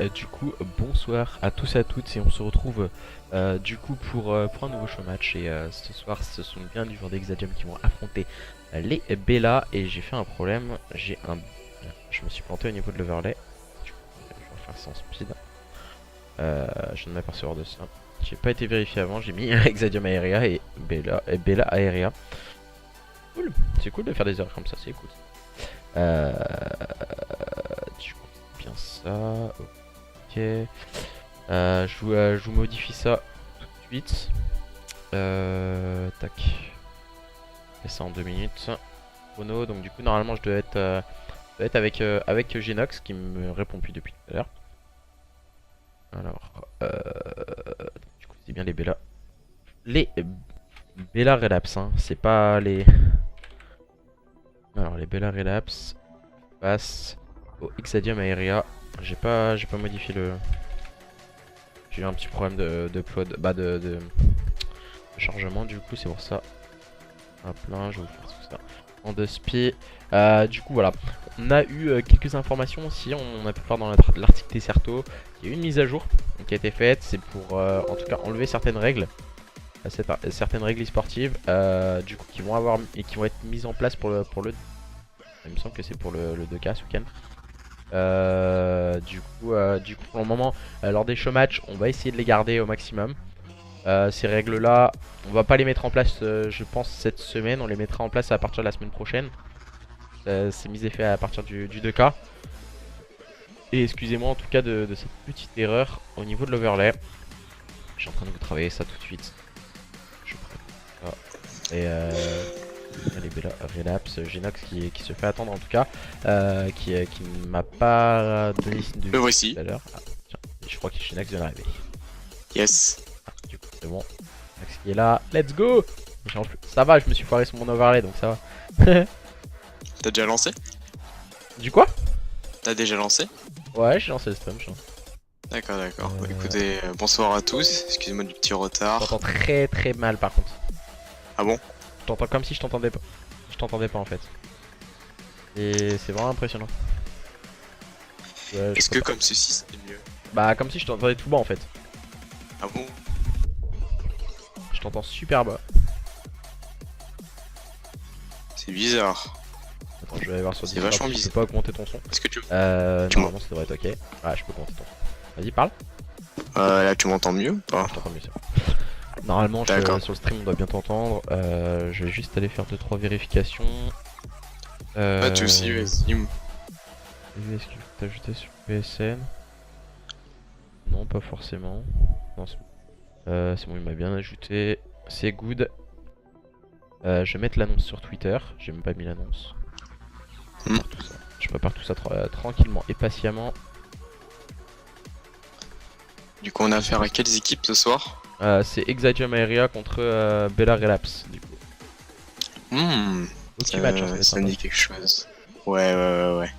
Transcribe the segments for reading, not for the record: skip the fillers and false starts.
Et du coup, bonsoir à tous et à toutes, et on se retrouve du coup pour un nouveau show match. Et ce soir, ce sont bien du genre d'Exadium qui vont affronter les Bella. Et j'ai fait un problème, je me suis planté au niveau de l'overlay. Je vais faire sans speed. Je viens de m'apercevoir de ça. J'ai pas été vérifié avant, j'ai mis Exadium Aeria et Bella Aeria. Cool, c'est cool de faire des erreurs comme ça, c'est cool. Du coup, bien ça. Ok. Je vous modifie ça tout de suite. Tac. Je fais ça en 2 minutes. Chrono, donc du coup, normalement, je dois être avec Genox qui me répond plus depuis tout à l'heure. Alors, du coup, c'est bien les Bella. Les Bella Relapse, hein. C'est pas les. Alors, les Bella Relapse passent au Exadium Aeria. J'ai pas modifié le. J'ai eu un petit problème d'upload, de chargement, du coup, c'est pour ça. Hop là, je vais vous faire tout ça en 2 spi. Du coup, voilà. On a eu quelques informations aussi. On a pu voir dans l'article Tesserto. Il y a eu une mise à jour qui a été faite. C'est pour, en tout cas, enlever certaines règles. Certaines règles sportives. Du coup, qui vont être mises en place pour le. Il me semble que c'est pour le 2K ce week-end. Du coup, pour le moment, lors des show match, on va essayer de les garder au maximum. Ces règles là, on va pas les mettre en place je pense cette semaine, on les mettra en place à partir de la semaine prochaine. C'est mis et fait à partir du 2K. Et excusez-moi en tout cas de cette petite erreur au niveau de l'overlay. Je suis en train de vous travailler ça tout de suite. Je prends ça. Et les Bella Relapse, Genox qui se fait attendre en tout cas, qui ne m'a pas donné signe de vie tout à l'heure. Ah, tiens, je crois que Genox vient d'arriver. Yes. Ah, du coup c'est bon. Genox qui est là, let's go. Ça va, je me suis foiré sur mon overlay donc ça va. T'as déjà lancé? Du quoi? T'as déjà lancé? Ouais, j'ai lancé le stream. D'accord, d'accord. Bah, écoutez, bonsoir à tous. Excusez-moi du petit retard. Je t'entends très très mal par contre. Ah bon? Je t'entends comme si je t'entendais pas. Je t'entendais pas en fait. Et c'est vraiment impressionnant. Est-ce que comme ceci c'était mieux? Bah comme si je t'entendais tout bas en fait. Ah bon? Je t'entends super bas. C'est bizarre. Attends, je vais aller voir sur Discord. Vachement Tu bizarre. peux pas augmenter ton son? Est-ce que tu normalement ça devrait être ok. Ah, je peux augmenter ton son. Vas-y, parle. là tu m'entends mieux ou pas? Je t'entends mieux. Normalement, sur le stream, on doit bien t'entendre. Je vais juste aller faire 2-3 vérifications. Ah, tu aussi, vas-y. Est-ce qu'il faut t'ajouter sur PSN? Non, pas forcément. Non, c'est bon, il m'a bien ajouté. C'est good. Je vais mettre l'annonce sur Twitter. J'ai même pas mis l'annonce. Je prépare tout ça tranquillement et patiemment. Du coup, on a affaire à quelles équipes ce soir? C'est Exadium Aeria contre Bella Relapse. Du coup. Petit match, hein, ça me dit quelque chose. Ouais.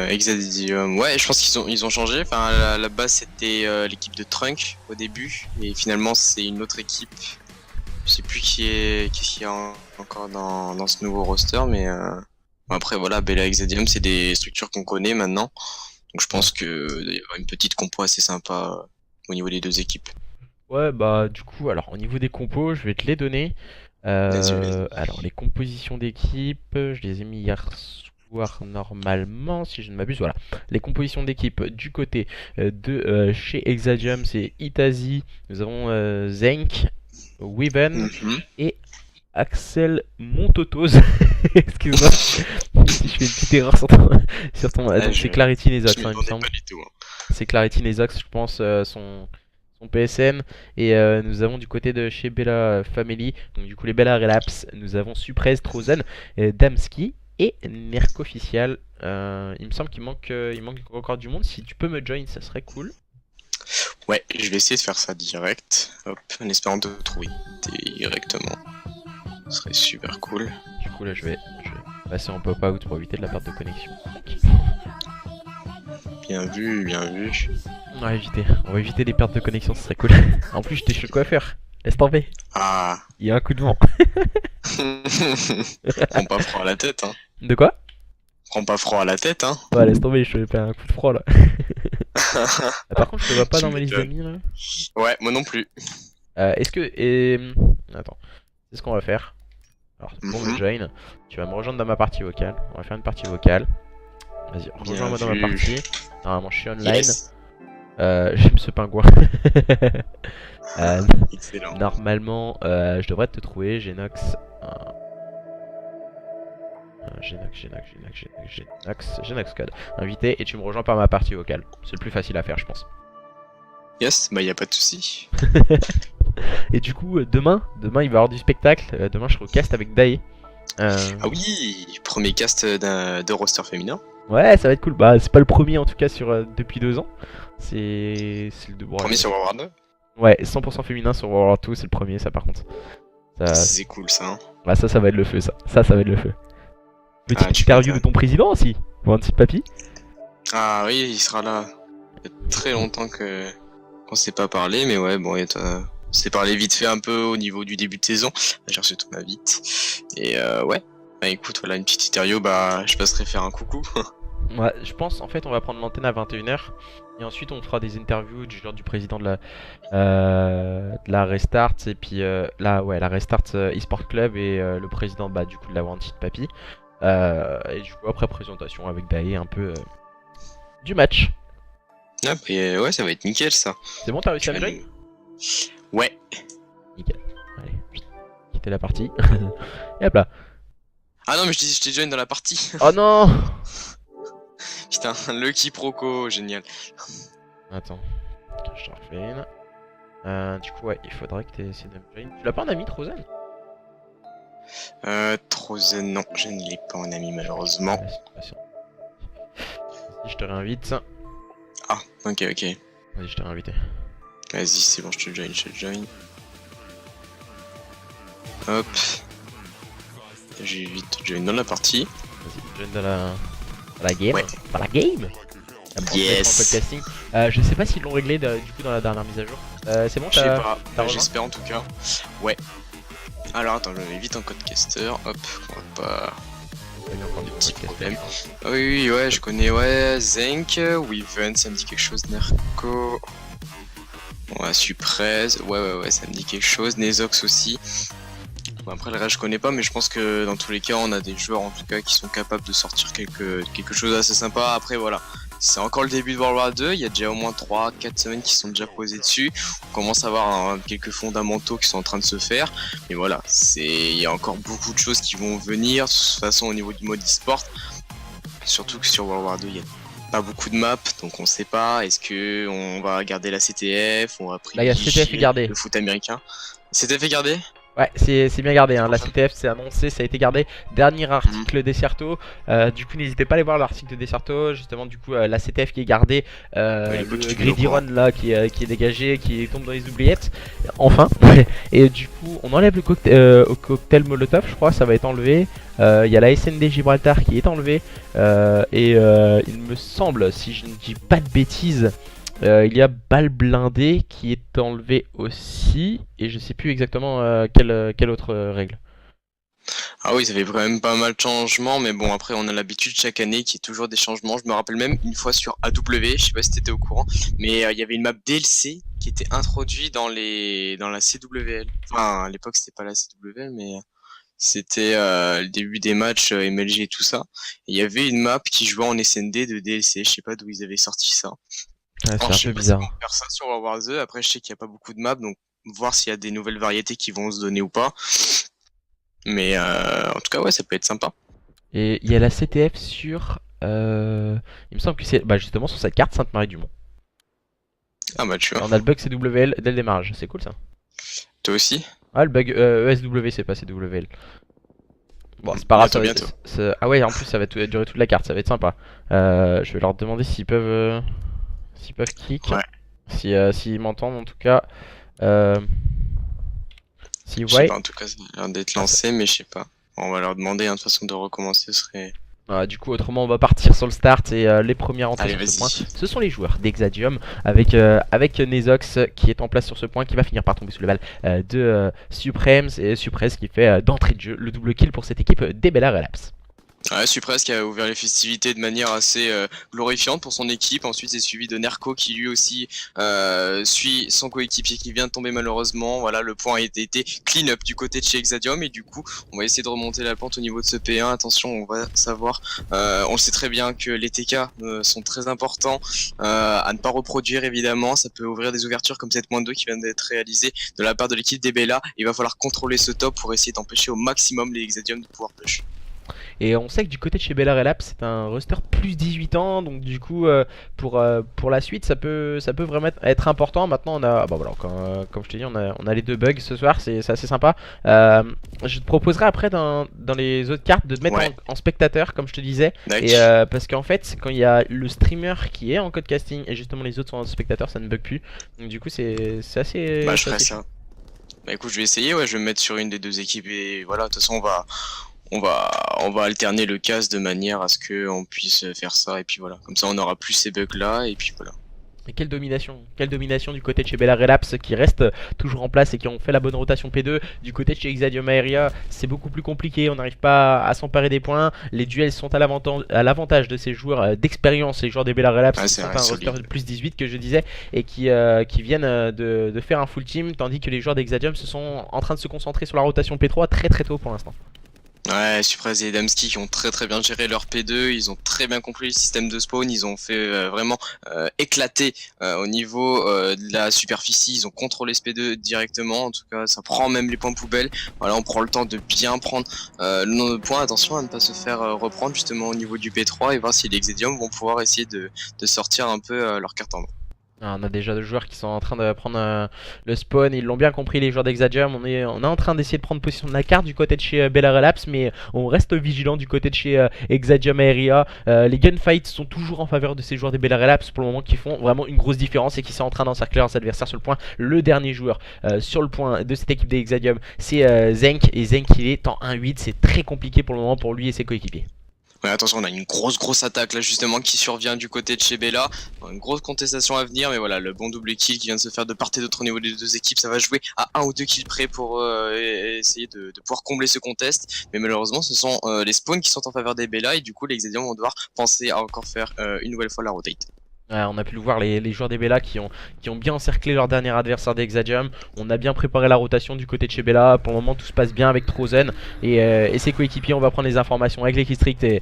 Exadium, ouais, je pense qu'ils ont changé. Enfin, à la base c'était l'équipe de Trunk au début, et finalement c'est une autre équipe. Je sais plus qu'est-ce qu'il y a encore dans ce nouveau roster, mais après voilà, Bella Exadium c'est des structures qu'on connaît maintenant, donc je pense que il y aura une petite compo assez sympa au niveau des deux équipes. Ouais, bah du coup, alors au niveau des compos, je vais te les donner. Vas-y. Alors les compositions d'équipe, je les ai mis hier soir normalement, si je ne m'abuse. Voilà, les compositions d'équipe du côté de chez Exadium, c'est Itazi, nous avons Zenk, Weaven et Axel Montotose. Excuse-moi si je fais une petite erreur sur ton. C'est Clarity Nezox, il me semble. C'est Clarity Nezox, je pense, son PSN. Et nous avons du côté de chez Bella Family, donc du coup les Bella Relapse, nous avons Suprez, Trozen, Damski et Nerk Official. Il me semble qu'il manque encore du monde. Si tu peux me join, ça serait cool. Ouais, je vais essayer de faire ça direct, hop, en espérant te trouver directement. Ce serait super cool. Du coup là je vais passer en pop-out pour éviter de la perte de connexion. Bien vu, bien vu. On va éviter les pertes de connexion, ce serait cool. En plus, j'étais chez le coiffeur. Laisse tomber. Ah. Il y a un coup de vent. Prends pas froid à la tête, hein. De quoi? Prends pas froid à la tête, hein. Ouais, laisse tomber, je vais faire un coup de froid là. Ah, par contre, je te vois pas Tu dans ma liste m'étonnes. d'amis là. Ouais, moi non plus. Est-ce que. Attends, c'est ce qu'on va faire. Alors, pour me Mhm. join, tu vas me rejoindre dans ma partie vocale. On va faire une partie vocale. Vas-y, Bien rejoins-moi dans ma vu. partie. Normalement, je suis online. Yes. J'aime ce pingouin. Euh, Excellent. Normalement, je devrais te trouver, Genox. Genox code. Invité et tu me rejoins par ma partie vocale. C'est le plus facile à faire, je pense. Yes, bah y a pas de souci. Et du coup, demain, il va y avoir du spectacle. Demain, je serai au cast avec Dae. Ah oui, premier cast de roster féminin. Ouais, ça va être cool. Bah, c'est pas le premier en tout cas depuis 2 ans. C'est le bon, Premier sur War 2. ouais, 100% féminin sur World War 2, c'est le premier, ça par contre. Ça, C'est cool ça. Hein. bah, ça va être le feu, ça. Ça va être le feu. Petite Ah, tu interview de m'étonnes. ton président aussi, pour un petit papy. Ah oui, il sera là. Il y a très longtemps qu'on s'est pas parlé, mais ouais, bon, on s'est parlé vite fait un peu au niveau du début de saison. J'ai reçu ton invite. Et ouais, bah écoute, voilà une petite interview, bah je passerai faire un coucou. Ouais, je pense, en fait, on va prendre l'antenne à 21h. Et ensuite, on fera des interviews du genre du président de la Restart. Et puis la Restart eSport Club et le président du coup de la Wanted Papy. Et du coup, après présentation avec Dae un peu du match. Ah, et ouais, ça va être nickel ça. C'est bon, t'as réussi Tu à me vas join? Ouais. Nickel. Allez, quitter la partie. Et hop là. Ah non, mais je t'ai join dans la partie. Oh non! Putain, le quiproquo, génial. Attends, je te refais une. Du coup, ouais, il faudrait que tu essayé de me join. Tu l'as pas en ami, Trozen? Trozen, non, je ne l'ai pas en ami malheureusement. Ouais, c'est pas sûr. Vas-y, je te réinvite. Ah, ok, ok. Vas-y, je t'ai réinvité. Vas-y, c'est bon, je te join. Hop. J'ai vite te join dans la partie. Vas-y, join dans la game. Ouais. Dans la game. Après, on se mettra en Yes. podcasting. Je sais pas s'ils l'ont réglé du coup dans la dernière mise à jour. C'est bon, Je sais t'as pas, rejoint? j'espère en tout cas. Ouais. Alors attends, je me mets vite en codecaster. Hop, on va pas. T'as mis encore du Petit podcast, problème. je pense. Ah oui, oui, ouais, je connais, ouais. Zenk, Weaven, ça me dit quelque chose. Nerco. Ouais, Suprez. Ouais, ça me dit quelque chose. Nezox aussi. Bon, après, le reste, je connais pas, mais je pense que dans tous les cas, on a des joueurs en tout cas qui sont capables de sortir quelque chose d'assez sympa. Après, voilà. C'est encore le début de World War 2, il y a déjà au moins 3-4 semaines qui sont déjà posées dessus. On commence à avoir quelques fondamentaux qui sont en train de se faire. Mais voilà, il y a encore beaucoup de choses qui vont venir. De toute façon, au niveau du mode e-sport, surtout que sur World War 2, il y a pas beaucoup de maps, donc on sait pas. Est-ce que on va garder la CTF, on va Là, il y a CTF est gardé. le foot américain. CTF est gardé? Ouais, c'est bien gardé, hein. La CTF c'est annoncé, ça a été gardé. Dernier article Desserto. Du coup, n'hésitez pas à aller voir l'article de Desserto. Justement, du coup, la CTF qui est gardée. Ouais, les potes Le qui Greedy sont au Run là qui est dégagé, qui tombe dans les oubliettes. Enfin. Et du coup, on enlève le au cocktail Molotov, je crois, ça va être enlevé. Il y a la SND Gibraltar qui est enlevée. Il me semble, si je ne dis pas de bêtises. Il y a Balle Blindée qui est enlevé aussi, et je sais plus exactement quelle autre règle. Ah oui, ça fait quand même pas mal de changements, mais bon, après, on a l'habitude chaque année qu'il y ait toujours des changements. Je me rappelle même une fois sur AW, je sais pas si t'étais au courant, mais il y avait une map DLC qui était introduite dans la CWL. Enfin, à l'époque, c'était pas la CWL, mais c'était le début des matchs MLG et tout ça. Et il y avait une map qui jouait en SND de DLC, je sais pas d'où ils avaient sorti ça. Ouais, c'est Alors, un je sais peu pas s'ils vont bizarre. faire ça sur World War 2. Après, je sais qu'il y a pas beaucoup de maps, donc voir s'il y a des nouvelles variétés qui vont se donner ou pas. Mais en tout cas, ouais, ça peut être sympa. Et il y a la CTF sur. Il me semble que c'est justement sur cette carte Sainte-Marie-du-Mont. Ah bah tu vois. On a le bug CWL dès le démarrage, c'est cool ça. Toi aussi? Ah, le bug ESW, c'est pas CWL. Bon, c'est pas grave, Bientôt. Ah ouais, en plus ça va durer toute la carte, ça va être sympa. Je vais leur demander s'ils peuvent kick. Ouais. S'ils m'entendent en tout cas. Si Je sais ouais. pas, en tout cas, ça a l'air d'être lancé, mais je sais pas. On va leur demander, hein, de toute façon, de recommencer, ce serait Du coup, autrement, on va partir sur le start et les premiers entrées Allez, sur ce point, vas-y. ce sont les joueurs d'Exadium avec Nezox qui est en place sur ce point, qui va finir par tomber sous le val de Supremes et Supreme qui fait d'entrée de jeu le double kill pour cette équipe des Bella Relapse. Ouais, Supreme qui a ouvert les festivités de manière assez glorifiante pour son équipe. Ensuite, c'est suivi de Nerko qui lui aussi suit son coéquipier qui vient de tomber malheureusement. Voilà, le point a été clean up du côté de chez Exadium et du coup, on va essayer de remonter la pente au niveau de ce P1. Attention, on va savoir, on le sait très bien que les TK sont très importants à ne pas reproduire évidemment. Ça peut ouvrir des ouvertures comme cette -2 qui vient d'être réalisée de la part de l'équipe des Bella. Il va falloir contrôler ce top pour essayer d'empêcher au maximum les Exadium de pouvoir push. Et on sait que du côté de chez Bella Relapse, c'est un roster plus 18 ans, donc du coup, pour la suite, ça peut vraiment être important. Maintenant, on a, bah voilà, comme je te dis, on a les deux bugs ce soir, c'est assez sympa. Je te proposerai après dans les autres cartes de te mettre Ouais. en spectateur, comme je te disais. D'accord. Et parce qu'en fait, quand il y a le streamer qui est en code casting et justement les autres sont en spectateur, ça ne bug plus. Donc du coup, c'est assez. Bah, je c'est ferai assez ça. Bah écoute, je vais essayer, ouais, je vais me mettre sur une des deux équipes et voilà, de toute façon on va alterner le casse de manière à ce que on puisse faire ça et puis voilà, comme ça on aura plus ces bugs là et puis voilà. Et quelle domination du côté de chez Bella Relapse qui reste toujours en place et qui ont fait la bonne rotation P2. Du côté de chez Exadium Aeria, c'est beaucoup plus compliqué, on n'arrive pas à s'emparer des points. Les duels sont à l'avantage de ces joueurs d'expérience, les joueurs des Bella Relapse Ouais, qui c'est sont vrai, un solide. roster de plus 18 que je disais et qui viennent de faire un full team, tandis que les joueurs d'Exadium se sont en train de se concentrer sur la rotation P3 très très tôt pour l'instant. Ouais, Supreme et Damski qui ont très bien géré leur P2, ils ont très bien compris le système de spawn, ils ont fait vraiment éclater au niveau de la superficie, ils ont contrôlé ce P2 directement, en tout cas ça prend même les points poubelles. Voilà, on prend le temps de bien prendre le nombre de points, attention à ne pas se faire reprendre justement au niveau du P3 et voir si les Exedium vont pouvoir essayer de sortir un peu leur carte en main. On a déjà deux joueurs qui sont en train de prendre le spawn, ils l'ont bien compris les joueurs d'Exadium, on est en train d'essayer de prendre position de la carte du côté de chez Bella Relapse, mais on reste vigilant du côté de chez Exadium Aeria. Les gunfights sont toujours en faveur de ces joueurs des Bella Relapse pour le moment qui font vraiment une grosse différence et qui sont en train d'encercler leurs adversaires sur le point. Le dernier joueur sur le point de cette équipe d'Exadium c'est Zenk, et Zenk il est en 1-8, c'est très compliqué pour le moment pour lui et ses coéquipiers. Ouais, attention, on a une grosse attaque là justement qui survient du côté de chez Bella. Une grosse contestation à venir, mais voilà, le bon double kill qui vient de se faire de part et d'autre au niveau des deux équipes, ça va jouer à 1 ou 2 kills près pour essayer de pouvoir combler ce contest. Mais malheureusement, ce sont les spawns qui sont en faveur des Bella et du coup, les Exedium vont devoir penser à encore faire une nouvelle fois la rotate. On a pu le voir, les joueurs des Bella qui ont bien encerclé leur dernier adversaire d'Exadium. On a bien préparé la rotation du côté de chez Bella. Pour le moment, tout se passe bien avec Trozen et ses coéquipiers. On va prendre les informations avec l'Equistrict et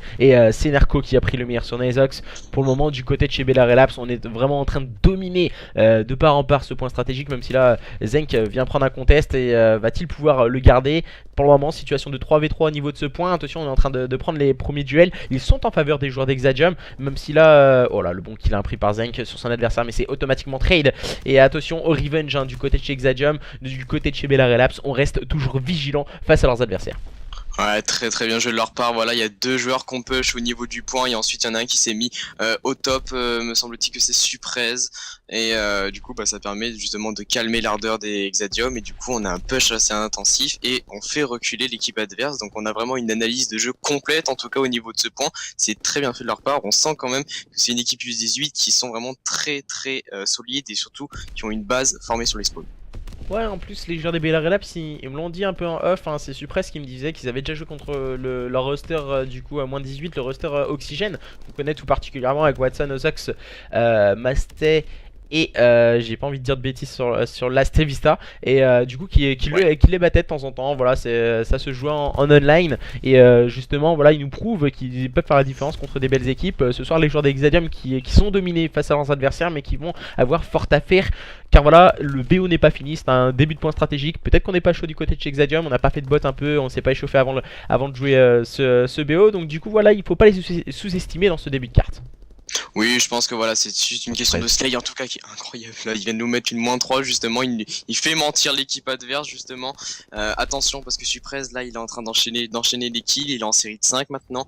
c'est Nerko qui a pris le meilleur sur Nazox. Pour le moment, du côté de chez Bella Relapse, on est vraiment en train de dominer de part en part ce point stratégique. Même si là, Zenk vient prendre un contest et va-t-il pouvoir le garder? Pour le moment, situation de 3v3 au niveau de ce point. Attention, on est en train de prendre les premiers duels. Ils sont en faveur des joueurs d'Exadium. Même si là, oh là, le bon kill a pris par Zenk sur son adversaire, mais c'est automatiquement trade. Et attention au revenge du côté de chez Exadium, du côté de chez Bella Relapse, on reste toujours vigilant face à leurs adversaires. Ouais, très bien joué de leur part. Voilà, il y a deux joueurs qu'on push au niveau du point et ensuite il y en a un qui s'est mis au top, me semble-t-il que c'est Supreze et du coup bah, ça permet justement de calmer l'ardeur des Exadium et du coup on a un push assez intensif et on fait reculer l'équipe adverse, donc on a vraiment une analyse de jeu complète en tout cas au niveau de ce point. C'est très bien fait de leur part, on sent quand même que c'est une équipe U18 qui sont vraiment très solides et surtout qui ont une base formée sur les spawns. Ouais, en plus, les joueurs des Bella Relapse, ils me l'ont dit un peu en off, hein, c'est Supress qui me disait qu'ils avaient déjà joué contre leur roster du coup à moins 18, le roster Oxygène. On connaît tout particulièrement avec Watson, Ozox, Masté et j'ai pas envie de dire de bêtises sur Last Vista et du coup qui les battait de temps en temps. Voilà, ça se joue en online et justement voilà, ils nous prouvent qu'ils peuvent faire la différence contre des belles équipes. Ce soir, les joueurs d'Exadium qui sont dominés face à leurs adversaires mais qui vont avoir fort à faire, car voilà, le BO n'est pas fini, c'est un début de point stratégique. Peut-être qu'on n'est pas chaud du côté de chez Exadium, on n'a pas fait de bot un peu, on s'est pas échauffé avant de jouer ce BO, donc du coup voilà, il faut pas les sous-estimer dans ce début de carte. Oui, je pense que voilà, c'est juste une question de Presque. Slay en tout cas qui est incroyable. Là, il vient de nous mettre une -3 justement. Il fait mentir l'équipe adverse justement. Attention parce que Suprez là, il est en train d'enchaîner les kills. Il est en série de 5 maintenant.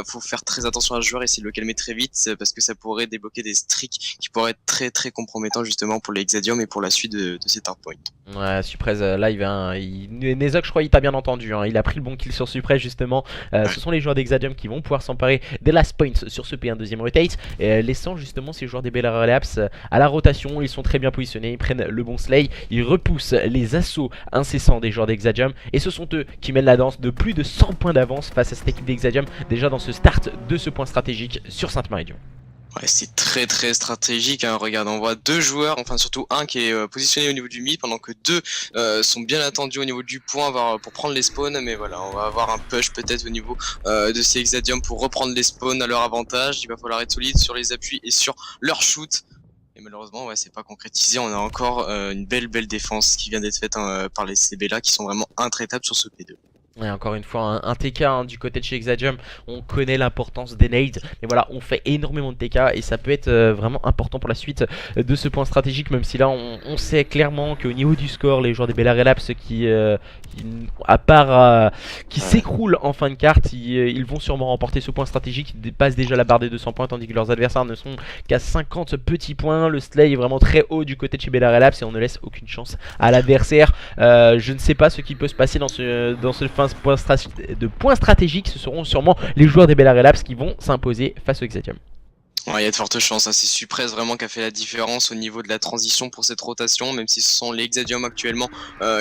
Faut faire très attention à ce joueur, essayer de le calmer très vite parce que ça pourrait débloquer des streaks qui pourraient être très très compromettants justement pour les Exadium et pour la suite de cet hardpoint. Ouais, Suprez, là, Nezok, je crois, il t'a bien entendu, hein. Il a pris le bon kill sur Suprez, justement. Ouais. Ce sont les joueurs d'Exadium qui vont pouvoir s'emparer des last points sur ce P1 deuxième rotate, laissant justement ces joueurs des Bella Relapse à la rotation. Ils sont très bien positionnés, ils prennent le bon slay, ils repoussent les assauts incessants des joueurs d'Exadium, et ce sont eux qui mènent la danse de plus de 100 points d'avance face à cette équipe d'Exadium, déjà dans ce start de ce point stratégique sur Sainte-Marie-Dion. Ouais, c'est très très stratégique, hein. Regarde, on voit deux joueurs, enfin surtout un qui est positionné au niveau du mid, pendant que deux sont bien attendus au niveau du point pour prendre les spawns. Mais voilà, on va avoir un push peut-être au niveau de ces Exadium pour reprendre les spawns à leur avantage. Il va falloir être solide sur les appuis et sur leur shoot. Et malheureusement, ouais, c'est pas concrétisé. On a encore une belle défense qui vient d'être faite par les CB là, qui sont vraiment intraitables sur ce P2. Et encore une fois, un TK, hein, du côté de chez Exadium, on connaît l'importance des nades, mais voilà, on fait énormément de TK et ça peut être vraiment important pour la suite de ce point stratégique, même si là on sait clairement qu'au niveau du score, les joueurs des Bella Relapse à part qui s'écroulent en fin de carte, ils vont sûrement remporter ce point stratégique. Ils dépassent déjà la barre des 200 points, tandis que leurs adversaires ne sont qu'à 50 petits points. Le slay est vraiment très haut du côté de chez Bella Relapse et on ne laisse aucune chance à l'adversaire. Je ne sais pas ce qui peut se passer dans ce point stratégique. Ce seront sûrement les joueurs des Bella Relapse qui vont s'imposer face au Exadium. Ouais, il y a de fortes chances, hein. C'est Suprez vraiment qui a fait la différence au niveau de la transition pour cette rotation, même si ce sont les Exadium actuellement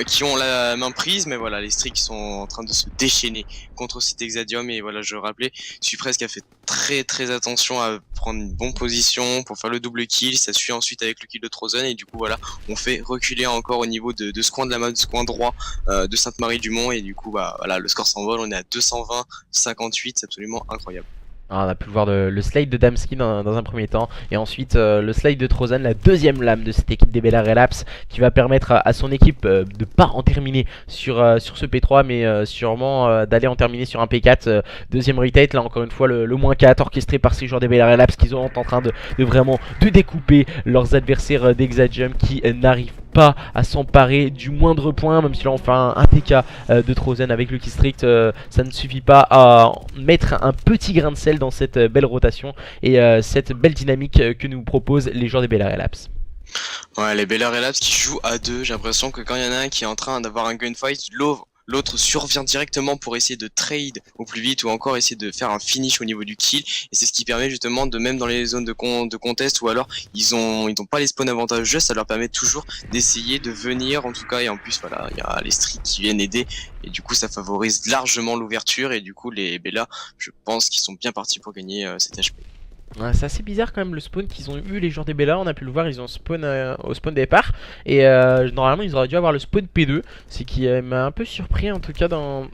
qui ont la main prise. Mais voilà, les Streaks sont en train de se déchaîner contre cet Exadium. Et voilà, je rappelais, Suprez qui a fait très attention à prendre une bonne position pour faire le double kill. Ça suit ensuite avec le kill de Trozen. Et du coup, voilà, on fait reculer encore au niveau de ce coin de la map, de ce coin droit de Sainte-Marie-du-Mont. Et du coup, bah voilà, le score s'envole. On est à 220-58, c'est absolument incroyable. Ah, on a pu le voir le slide de Damski dans un premier temps, et ensuite le slide de Trozen, la deuxième lame de cette équipe des Bella Relapse, qui va permettre à son équipe de pas en terminer sur ce P3, mais sûrement d'aller en terminer sur un P4. Deuxième retake, là encore une fois le -4 orchestré par ces joueurs des Bella Relapse qui sont en train de vraiment de découper leurs adversaires d'Exadium qui n'arrivent pas à s'emparer du moindre point. Même si là on fait un TK de Trozen avec le Keystrict, ça ne suffit pas à mettre un petit grain de sel dans cette belle rotation et cette belle dynamique que nous proposent les joueurs des Bella Relapse. Ouais, les Bella Relapse qui jouent à deux, j'ai l'impression que quand il y en a un qui est en train d'avoir un gunfight, l'autre survient directement pour essayer de trade au plus vite ou encore essayer de faire un finish au niveau du kill. Et c'est ce qui permet justement de, même dans les zones de contest ou alors ils ont pas les spawns avantageux, ça leur permet toujours d'essayer de venir en tout cas. Et en plus voilà, il y a les streaks qui viennent aider et du coup ça favorise largement l'ouverture. Et du coup les Bella, je pense qu'ils sont bien partis pour gagner cet HP. Ouais, c'est assez bizarre quand même le spawn qu'ils ont eu les joueurs des Bella. On a pu le voir, ils ont spawn au spawn départ. Et normalement ils auraient dû avoir le spawn P2. C'est qui m'a un peu surpris en tout cas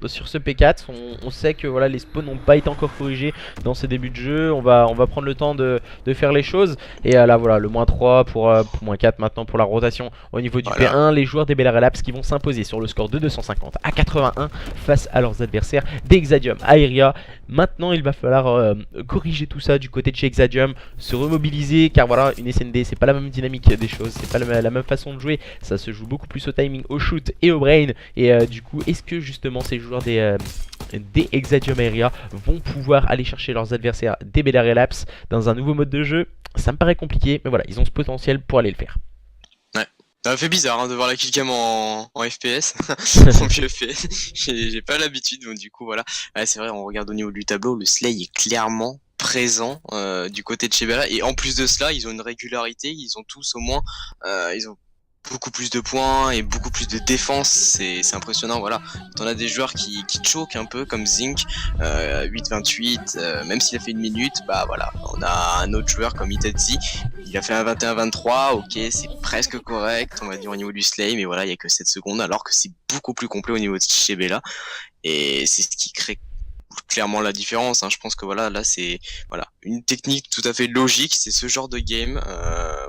sur ce P4. On sait que voilà, les spawns n'ont pas été encore corrigés dans ce début de jeu. On va prendre le temps de faire les choses. Et là voilà, le -3 pour -4 maintenant pour la rotation au niveau du Voilà. P1. Les joueurs des Bella Relapse qui vont s'imposer sur le score de 250 à 81 face à leurs adversaires d'Exadium Aeria. Maintenant il va falloir corriger tout ça du côté de chez Exadium, se remobiliser, car voilà, une SND c'est pas la même dynamique des choses, c'est pas la même façon de jouer, ça se joue beaucoup plus au timing, au shoot et au brain. Et du coup, est-ce que justement ces joueurs des Exadium Aeria vont pouvoir aller chercher leurs adversaires des Bella Relapse dans un nouveau mode de jeu? Ça me paraît compliqué, mais voilà, ils ont ce potentiel pour aller le faire. Ouais. Ça m'a fait bizarre hein, de voir la killcam en FPS, en vieux FPS. J'ai pas l'habitude, donc du coup voilà. Ouais, c'est vrai, on regarde au niveau du tableau, le Slay est clairement présent du côté de chez Bella. Et en plus de cela, ils ont une régularité, ils ont tous au moins, ils ont beaucoup plus de points et beaucoup plus de défense, c'est impressionnant. Voilà, on a des joueurs qui choquent un peu comme Zinc, 8-28, même s'il a fait une minute, bah voilà, on a un autre joueur comme Itachi, il a fait un 21-23, ok, c'est presque correct, on va dire au niveau du Slay, mais voilà, il y a que 7 secondes, alors que c'est beaucoup plus complet au niveau de chez Bella, et c'est ce qui crée clairement la différence, hein. Je pense que voilà, là c'est voilà une technique tout à fait logique, c'est ce genre de game,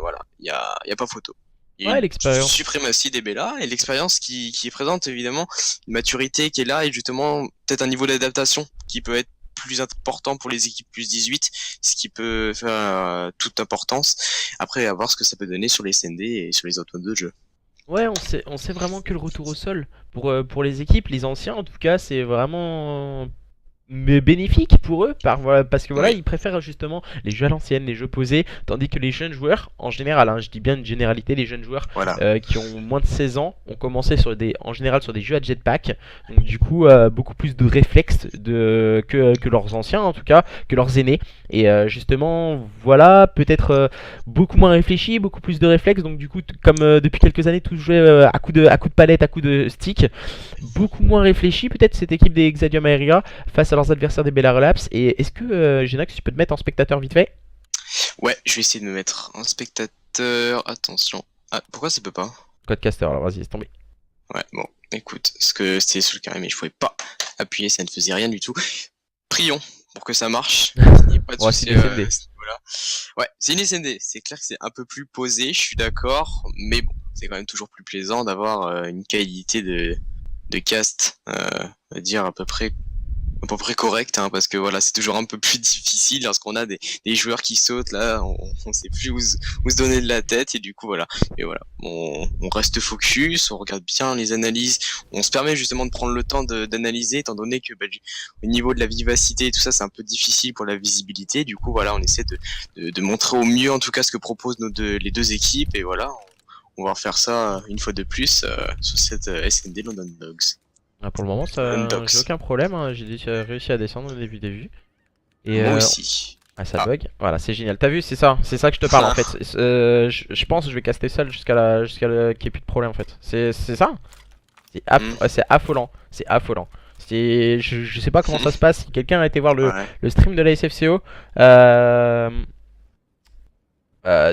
voilà, il y a pas photo. Il y a Ouais, une l'expérience. suprématie des Bella et l'expérience qui est présente évidemment, une maturité qui est là et justement peut-être un niveau d'adaptation qui peut être plus important pour les équipes plus 18, ce qui peut faire toute importance. Après, à voir ce que ça peut donner sur les SND et sur les autres modes de jeu. Ouais, on sait vraiment que le retour au sol pour les équipes, les anciens en tout cas, c'est vraiment mais bénéfique pour eux voilà, parce que voilà Oui, ils préfèrent justement les jeux à l'ancienne, les jeux posés, tandis que les jeunes joueurs en général, hein, je dis bien une généralité, les jeunes joueurs voilà. qui ont moins de 16 ans ont commencé en général sur des jeux à jetpack, donc du coup beaucoup plus de réflexes que leurs anciens en tout cas, que leurs aînés, et justement voilà peut-être beaucoup moins réfléchi, beaucoup plus de réflexes, donc du coup comme depuis quelques années tout jouait à coup de palette, à coup de stick, beaucoup moins réfléchi peut-être cette équipe des Exadium Aeria face à leurs adversaires des Bella Relapse. Et est-ce que Genax, tu peux te mettre en spectateur vite fait? Ouais, je vais essayer de me mettre en spectateur. Attention. Ah, pourquoi ça peut pas? Codecaster, alors vas-y, laisse tomber. Ouais, bon, écoute, parce que c'était sous le carré, mais je pouvais pas appuyer, ça ne faisait rien du tout. Prions pour que ça marche. Il n'y a pas de Ouais, souci c'est des SND. à ce niveau-là. Ouais, c'est une SND. C'est clair que c'est un peu plus posé, je suis d'accord, mais bon, c'est quand même toujours plus plaisant d'avoir une qualité de cast, on va dire à peu près correct, hein, parce que voilà, c'est toujours un peu plus difficile lorsqu'on a des joueurs qui sautent là, on sait plus où se donner de la tête, et du coup voilà, on reste focus, on regarde bien les analyses, on se permet justement de prendre le temps d'analyser, étant donné que au niveau de la vivacité et tout ça, c'est un peu difficile pour la visibilité, du coup voilà, on essaie de montrer au mieux en tout cas ce que proposent les deux équipes, et voilà, on va refaire ça une fois de plus sur cette SND London Dogs. Ah, pour le moment, London ça, Dogs. j'ai aucun problème, hein, réussi à descendre au début des vues. Et Moi aussi. ah, ça Ah. bug. Voilà, c'est génial. T'as vu, c'est ça que je te parle en fait. Je pense que je vais caster seul jusqu'à qu'il n'y ait plus de problème en fait. C'est ça? C'est affolant. C'est affolant. Je sais pas comment ça se passe. Si quelqu'un a été voir Ouais. le stream de la SFCO,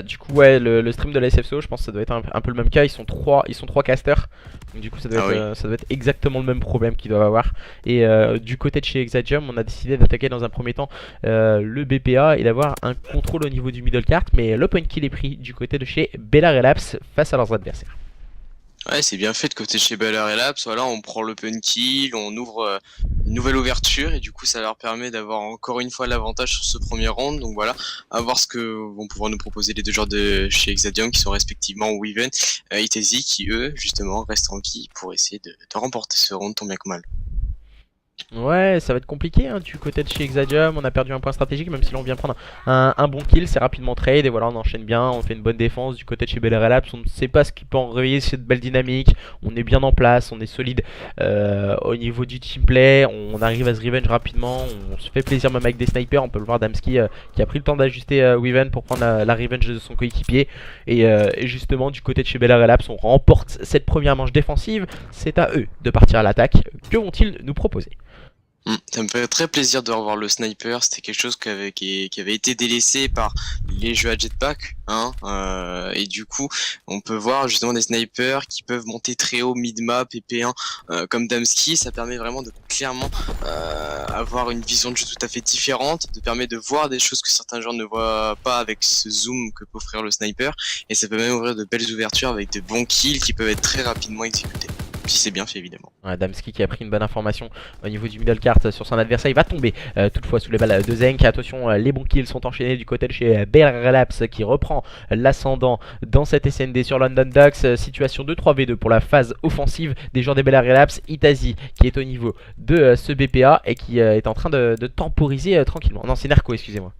du coup, ouais, le stream de la SFCO, je pense que ça doit être un peu le même cas. Ils sont trois casters. Donc, du coup, Ah oui. ça doit être exactement le même problème qu'ils doivent avoir. Et du côté de chez Exadium, on a décidé d'attaquer dans un premier temps le BPA et d'avoir un contrôle au niveau du middle cart. Mais l'open kill est pris du côté de chez Bella Relapse face à leurs adversaires. Ouais, c'est bien fait de côté chez Baller et Labs. Voilà, on prend l'open kill, on ouvre une nouvelle ouverture et du coup, ça leur permet d'avoir encore une fois l'avantage sur ce premier round. Donc voilà, à voir ce que vont pouvoir nous proposer les deux joueurs de chez Exadium qui sont respectivement Weaven et Itezi qui eux, justement, restent en vie pour essayer de remporter ce round tant bien que mal. Ouais, ça va être compliqué hein, du côté de chez Exadium. On a perdu un point stratégique, même si l'on vient prendre un bon kill, c'est rapidement trade. Et voilà, on enchaîne bien, on fait une bonne défense. Du côté de chez Bel Air Labs, on ne sait pas ce qui peut en réveiller cette belle dynamique. On est bien en place, on est solide au niveau du team play. On arrive à se revenge rapidement, on se fait plaisir même avec des snipers. On peut le voir Damski qui a pris le temps d'ajuster Weaven pour prendre la revenge de son coéquipier. Et justement, du côté de chez Bel Air Labs, on remporte cette première manche défensive. C'est à eux de partir à l'attaque. Que vont-ils nous proposer? Ça me fait très plaisir de revoir le sniper, c'était quelque chose qui avait été délaissé par les jeux à jetpack, hein, et du coup on peut voir justement des snipers qui peuvent monter très haut mid-map et P1 comme Damski, ça permet vraiment de clairement avoir une vision de jeu tout à fait différente, de permet de voir des choses que certains joueurs ne voient pas avec ce zoom que peut offrir le sniper, et ça peut même ouvrir de belles ouvertures avec de bons kills qui peuvent être très rapidement exécutés, si c'est bien fait évidemment. Ouais, Damski qui a pris une bonne information au niveau du middle cart sur son adversaire, il va tomber toutefois sous les balles de Zenk. Attention, les bons kills sont enchaînés du côté de chez Bell Relapse qui reprend l'ascendant dans cette SND sur London Ducks. Situation de 3v2 pour la phase offensive des joueurs des Bell Relapse. Itazi qui est au niveau de ce BPA et qui est en train de temporiser tranquillement. Non, c'est Nerco, excusez-moi.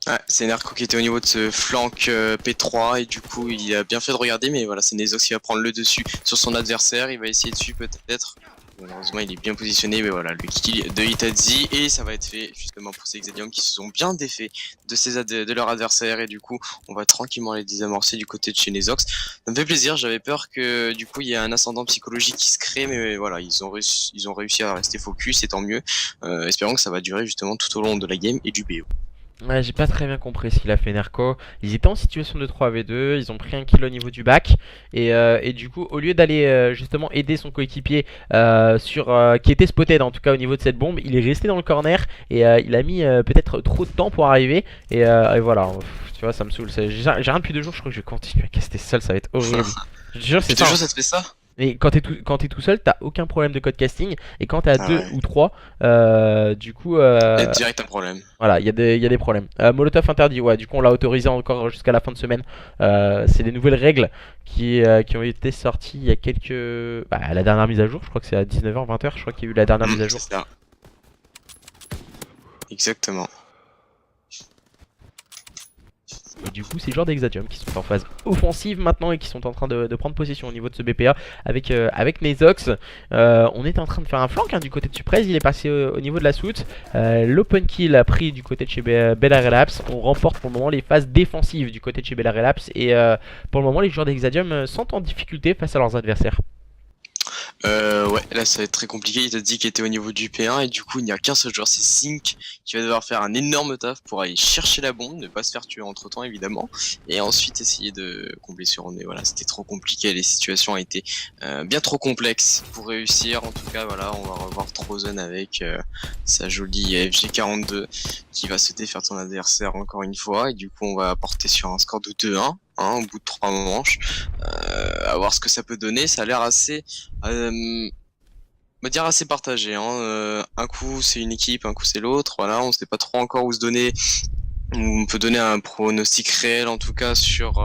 Ouais, c'est Nerco qui était au niveau de ce flanc P3 et du coup il a bien fait de regarder, mais voilà, c'est Nezox qui va prendre le dessus sur son adversaire, il va essayer dessus peut-être. Malheureusement il est bien positionné, mais voilà, le kill de Itazi et ça va être fait justement pour ces Exadium qui se sont bien défaits de leur adversaire, et du coup on va tranquillement les désamorcer du côté de chez Nezox. Ça me fait plaisir, j'avais peur que du coup il y ait un ascendant psychologique qui se crée, mais voilà, ils ont réussi à rester focus et tant mieux. Espérons que ça va durer justement tout au long de la game et du BO. Ouais, j'ai pas très bien compris ce qu'il a fait Nerco. Ils étaient en situation de 3v2, ils ont pris un kill au niveau du back. Et du coup, au lieu d'aller justement aider son coéquipier qui était spotted en tout cas au niveau de cette bombe, il est resté dans le corner et il a mis peut-être trop de temps pour arriver. Et voilà, tu vois, ça me saoule. J'ai rien depuis 2 jours, je crois que je vais continuer à caster seul, ça va être horrible. Je te jure, c'est Depuis ça. toujours ça te fait ça? Et quand t'es tout seul, t'as aucun problème de code casting. Et quand t'es à Ah 2 ouais. ou 3, du coup, Il y a direct un problème. voilà, il y a des problèmes. Molotov interdit, ouais, du coup on l'a autorisé encore jusqu'à la fin de semaine. C'est des nouvelles règles qui ont été sorties il y a quelques... Bah, la dernière mise à jour, je crois que c'est à 19h, 20h, je crois qu'il y a eu la dernière mise à C'est jour. ça. Exactement. Et du coup, c'est le joueurs d'Exadium qui sont en phase offensive maintenant et qui sont en train de prendre possession au niveau de ce BPA avec Nezox. On est en train de faire un flank hein, du côté de Suprez, il est passé au niveau de la soute. L'open kill a pris du côté de chez Bella Relapse. On remporte pour le moment les phases défensives du côté de chez Bella Relapse. Et pour le moment, les joueurs d'Exadium sont en difficulté face à leurs adversaires. Ouais, là ça va être très compliqué. Il t'a dit qu'il était au niveau du P1 et du coup il n'y a qu'un seul joueur, c'est Zinc qui va devoir faire un énorme taf pour aller chercher la bombe, ne pas se faire tuer entre temps évidemment, et ensuite essayer de combler sur mais voilà, c'était trop compliqué, les situations ont été bien trop complexes pour réussir. En tout cas voilà, on va revoir Trozen avec sa jolie FG42 qui va se défaire de son adversaire encore une fois, et du coup on va porter sur un score de 2-1 au bout de 3 manches. À voir ce que ça peut donner. Ça a l'air assez me dire assez partagé hein. Un coup c'est une équipe, un coup c'est l'autre, voilà, on sait pas trop encore où se donner, où on peut donner un pronostic réel en tout cas sur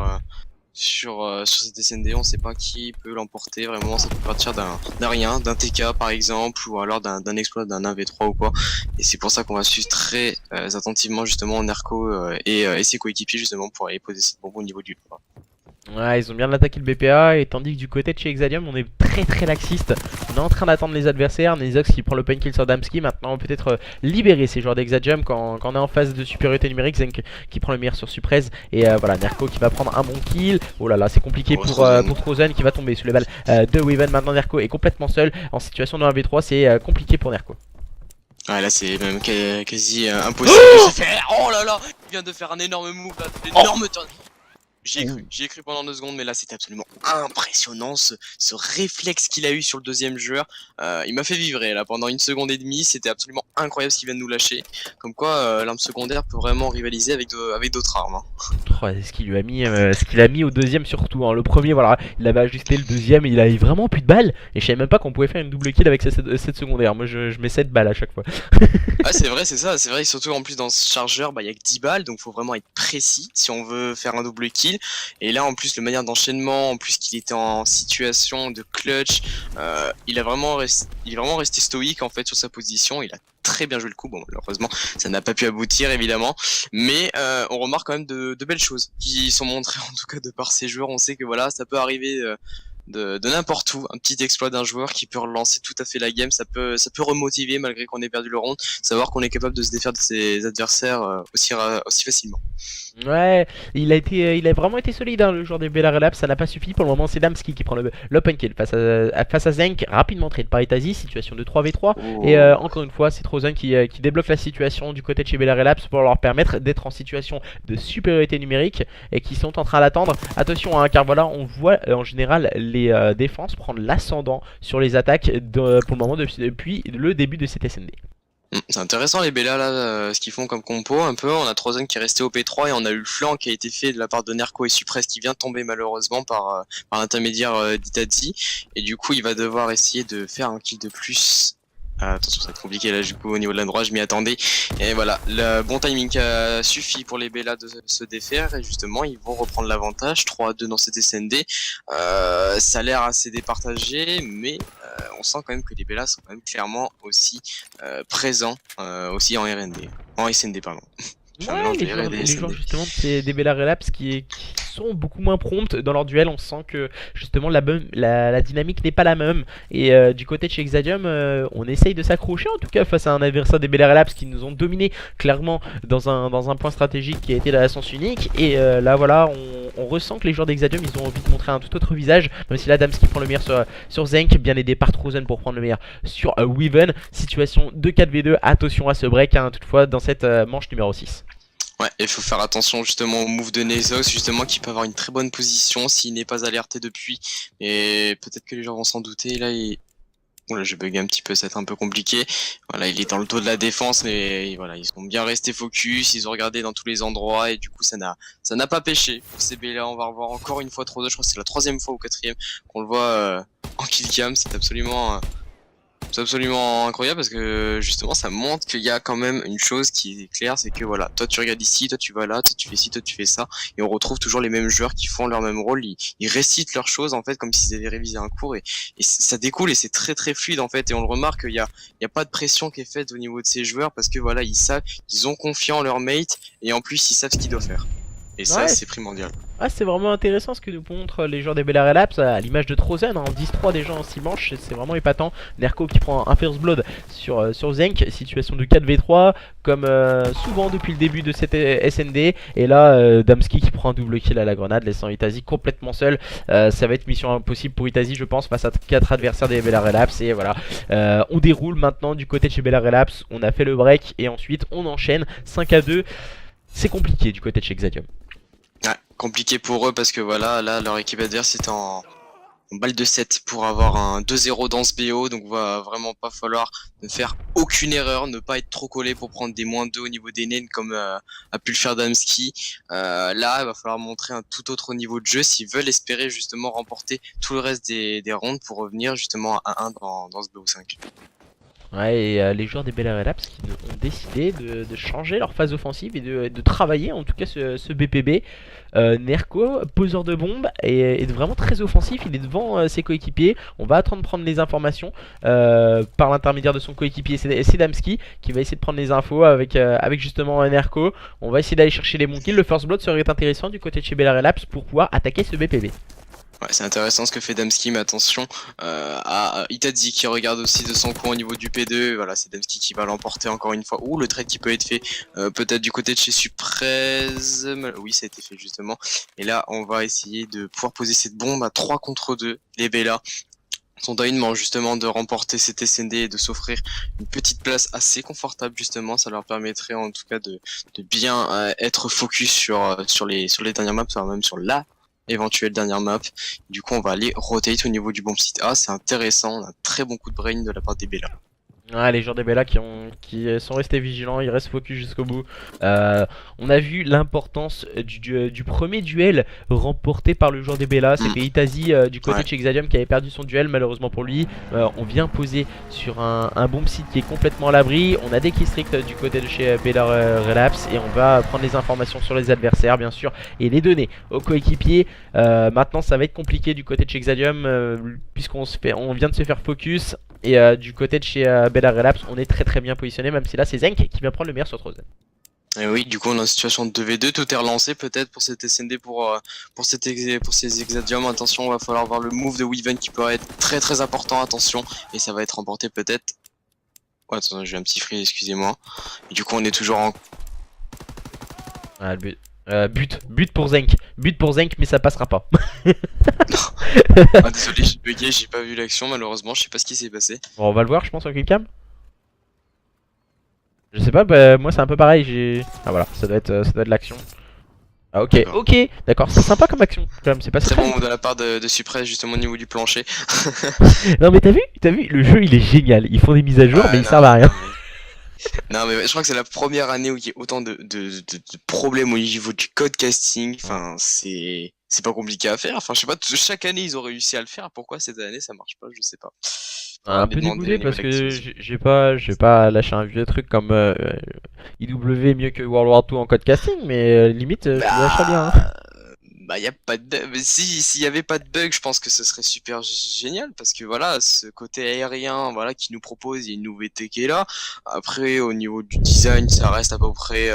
cette SND. On sait pas qui peut l'emporter vraiment, ça peut partir d'un rien, d'un TK par exemple, ou alors d'un exploit d'un 1v3 ou quoi, et c'est pour ça qu'on va suivre très attentivement justement Nerko et ses coéquipiers justement pour aller poser cette bombe au niveau du toit. Ouais, ils ont bien attaqué le BPA, et tandis que du côté de chez Exadium, on est très laxiste. On est en train d'attendre les adversaires. Nezox qui prend l'open kill sur Damski. Maintenant, peut-être libérer ces joueurs d'Exadium quand on est en phase de supériorité numérique. Zenk qui prend le meilleur sur Suprez. Et voilà, Nerko qui va prendre un bon kill. Oh là là, c'est compliqué pour Trozen qui va tomber sous les balles de Weaven. Maintenant, Nerko est complètement seul en situation de 1v3. C'est compliqué pour Nerko. Ouais, là c'est même quasi impossible de se faire. Oh là là, il vient de faire un énorme move là, énorme turn. J'y ai cru pendant 2 secondes, mais là c'était absolument impressionnant ce réflexe qu'il a eu sur le deuxième joueur. Il m'a fait vibrer là pendant 1 seconde et demie, c'était absolument incroyable ce qu'il vient de nous lâcher. Comme quoi l'arme secondaire peut vraiment rivaliser avec d'autres armes. Hein. Oh, ce qu'il a mis au deuxième surtout. Hein. Le premier, voilà, il avait ajusté, le deuxième, il avait vraiment plus de balles. Et je savais même pas qu'on pouvait faire une double kill avec cette secondaire. Moi je mets 7 balles à chaque fois. Ah c'est vrai, c'est ça, c'est vrai, surtout en plus dans ce chargeur, bah il y a que 10 balles, donc faut vraiment être précis si on veut faire un double kill. Et là en plus le manière d'enchaînement, en plus qu'il était en situation de clutch, il est vraiment resté stoïque en fait sur sa position. Il a très bien joué le coup, bon malheureusement ça n'a pas pu aboutir évidemment, mais on remarque quand même de belles choses qui sont montrées en tout cas de par ces joueurs. On sait que voilà, ça peut arriver de n'importe où, un petit exploit d'un joueur qui peut relancer tout à fait la game, ça peut remotiver malgré qu'on ait perdu le round, savoir qu'on est capable de se défaire de ses adversaires aussi facilement. Ouais, il a vraiment été solide hein, le joueur des Bella Relapse, ça n'a pas suffi. Pour le moment, c'est Damski qui prend l'open kill face à Zenk, rapidement trade par Itazi, situation de 3v3. Oh. Et encore une fois, c'est Trozen qui débloque la situation du côté de chez Bella Relapse pour leur permettre d'être en situation de supériorité numérique et qui sont en train d'attendre. Attention, hein, car voilà, on voit en général les défenses prendre l'ascendant sur les attaques pour le moment depuis le début de cette SND. C'est intéressant les Bella là, ce qu'ils font comme compo un peu. On a Trozen qui est resté au P3 et on a eu le flanc qui a été fait de la part de Nerko et Supress qui vient de tomber malheureusement par l'intermédiaire d'Itazi, et du coup il va devoir essayer de faire un kill de plus. Attention, ça va être compliqué là du coup au niveau de la droite, je m'y attendais. Et voilà, le bon timing a suffi pour les Bella de se défaire, et justement ils vont reprendre l'avantage, 3-2 dans cette SND. Ça a l'air assez départagé, mais on sent quand même que les Bella sont quand même clairement aussi présents aussi en RND. En SND pardon. Ouais, les joueurs justement des Bella Relapse qui sont beaucoup moins promptes dans leur duel. On sent que justement la dynamique n'est pas la même. Et du côté de chez Exadium, on essaye de s'accrocher en tout cas face à un adversaire des Bella Relapse qui nous ont dominé clairement dans un point stratégique qui a été la sens unique. Et là voilà, on ressent que les joueurs d'Exadium ils ont envie de montrer un tout autre visage. Même si la Damski prend le meilleur sur Zenk, bien aidé par Trozen pour prendre le meilleur sur Weaven. Situation de 4v2, attention à ce break hein, toutefois dans cette manche numéro 6. Ouais, il faut faire attention justement au move de Nezox, justement qui peut avoir une très bonne position s'il n'est pas alerté depuis. Et peut-être que les gens vont s'en douter. Là, Oula, j'ai bugué un petit peu, c'est un peu compliqué. Voilà, il est dans le dos de la défense, mais voilà, ils sont bien restés focus, ils ont regardé dans tous les endroits, et du coup ça n'a pas pêché. Pour CB là, on va revoir encore une fois trop de, je crois que c'est la 3e fois ou 4e qu'on le voit en killcam, c'est absolument incroyable parce que justement ça montre qu'il y a quand même une chose qui est claire, c'est que voilà, toi tu regardes ici, toi tu vas là, toi tu fais ci, toi tu fais ça, et on retrouve toujours les mêmes joueurs qui font leur même rôle, ils récitent leurs choses en fait comme s'ils avaient révisé un cours, et ça découle et c'est très très fluide en fait, et on le remarque il y a pas de pression qui est faite au niveau de ces joueurs parce que voilà, ils savent, ils ont confiance en leur mate, et en plus ils savent ce qu'ils doivent faire. Et ça Ouais, c'est primordial. ah, c'est vraiment intéressant ce que nous montrent les joueurs des Bella Relapse à l'image de Trozen, hein, en 10-3 déjà en 6 manches, c'est vraiment épatant. Nerko qui prend un first blood sur Zenk, situation de 4v3 comme souvent depuis le début de cette SND. Et là Damski qui prend un double kill à la grenade, laissant Itazi complètement seul. Ça va être mission impossible pour Itazi je pense face à 4 adversaires des Bella Relapse. Et voilà, on déroule maintenant du côté de chez Bella Relapse, on a fait le break et ensuite on enchaîne 5-2. C'est compliqué du côté de chez Exadium. Ouais, compliqué pour eux parce que voilà, là leur équipe adverse est en balle de 7 pour avoir un 2-0 dans ce BO, donc va vraiment pas falloir ne faire aucune erreur, ne pas être trop collé pour prendre des -2 au niveau des naines comme a pu le faire Damski. Là il va falloir montrer un tout autre niveau de jeu s'ils veulent espérer justement remporter tout le reste des rounds pour revenir justement à 1 dans ce BO5. Ouais, et les joueurs des Bella Relapse qui ont décidé de changer leur phase offensive et de travailler en tout cas ce BPB. Nerko, poseur de bombes, est vraiment très offensif, il est devant ses coéquipiers. On va attendre de prendre les informations par l'intermédiaire de son coéquipier, c'est Damski qui va essayer de prendre les infos avec justement Nerko. On va essayer d'aller chercher les bons kills. Le first blood serait intéressant du côté de chez Bella Relapse pour pouvoir attaquer ce BPB. Ouais, c'est intéressant ce que fait Damski, mais attention à Itazi qui regarde aussi de son coin au niveau du P2. Voilà, c'est Damski qui va l'emporter encore une fois. Ouh, le trade qui peut être fait peut-être du côté de chez Supreze. Oui, ça a été fait justement. Et là, on va essayer de pouvoir poser cette bombe à 3 contre 2. Les Bella sont dominement justement de remporter cette SND et de s'offrir une petite place assez confortable justement. Ça leur permettrait en tout cas de bien être focus sur les dernières maps, enfin même sur la éventuelle dernière map. Du coup on va aller rotate au niveau du bomb site A, c'est intéressant, on a un très bon coup de brain de la part des Bella. Ouais, les joueurs des Bella qui sont restés vigilants, ils restent focus jusqu'au bout. On a vu l'importance du premier duel remporté par le joueur des Bella. C'était Itazi du côté de chez Exadium qui avait perdu son duel malheureusement pour lui. On vient poser sur un bomb site qui est complètement à l'abri. On a des killstreaks du côté de chez Bella Relapse et on va prendre les informations sur les adversaires bien sûr et les donner aux coéquipiers. Maintenant ça va être compliqué du côté de chez Exadium puisqu'on vient de se faire focus. Et du côté de chez Bella Relapse, on est très bien positionné, même si là c'est Zenk qui vient prendre le meilleur sur Trozen. Et oui, du coup on a une situation de 2v2, tout est relancé peut-être pour cette SND pour ces Exadium. Attention, on va falloir voir le move de Weaven qui peut être très important, attention, et ça va être remporté peut-être. Oh, attends, j'ai un petit free, excusez-moi. Et du coup on est toujours en... Ah, le but pour Zenk, mais ça passera pas. Ah, désolé, j'ai bugué, j'ai pas vu l'action malheureusement, je sais pas ce qui s'est passé. Bon, on va le voir je pense en killcam. Je sais pas, bah, moi c'est un peu pareil, ah voilà, ça doit être l'action. Ah ok, d'accord, c'est sympa comme action quand même, c'est pas très très bon de la part de Suprême justement au niveau du plancher. Non mais t'as vu, le jeu il est génial, ils font des mises à jour mais ils servent à rien. Non mais je crois que c'est la première année où il y a autant de problèmes au niveau du code casting. Enfin c'est pas compliqué à faire. Enfin je sais pas, chaque année ils ont réussi à le faire. Pourquoi cette année ça marche pas, je sais pas. Un peu dégoûté parce que j'ai pas lâché un vieux truc comme IW mieux que World War 2 en code casting, mais limite je lâcherais bien. Hein. Bah y a pas de bug. S'il y avait pas de bug, je pense que ce serait super génial parce que voilà, ce côté aérien, voilà, qui nous propose, il y a une nouveauté qui est là. Après, au niveau du design, ça reste à peu près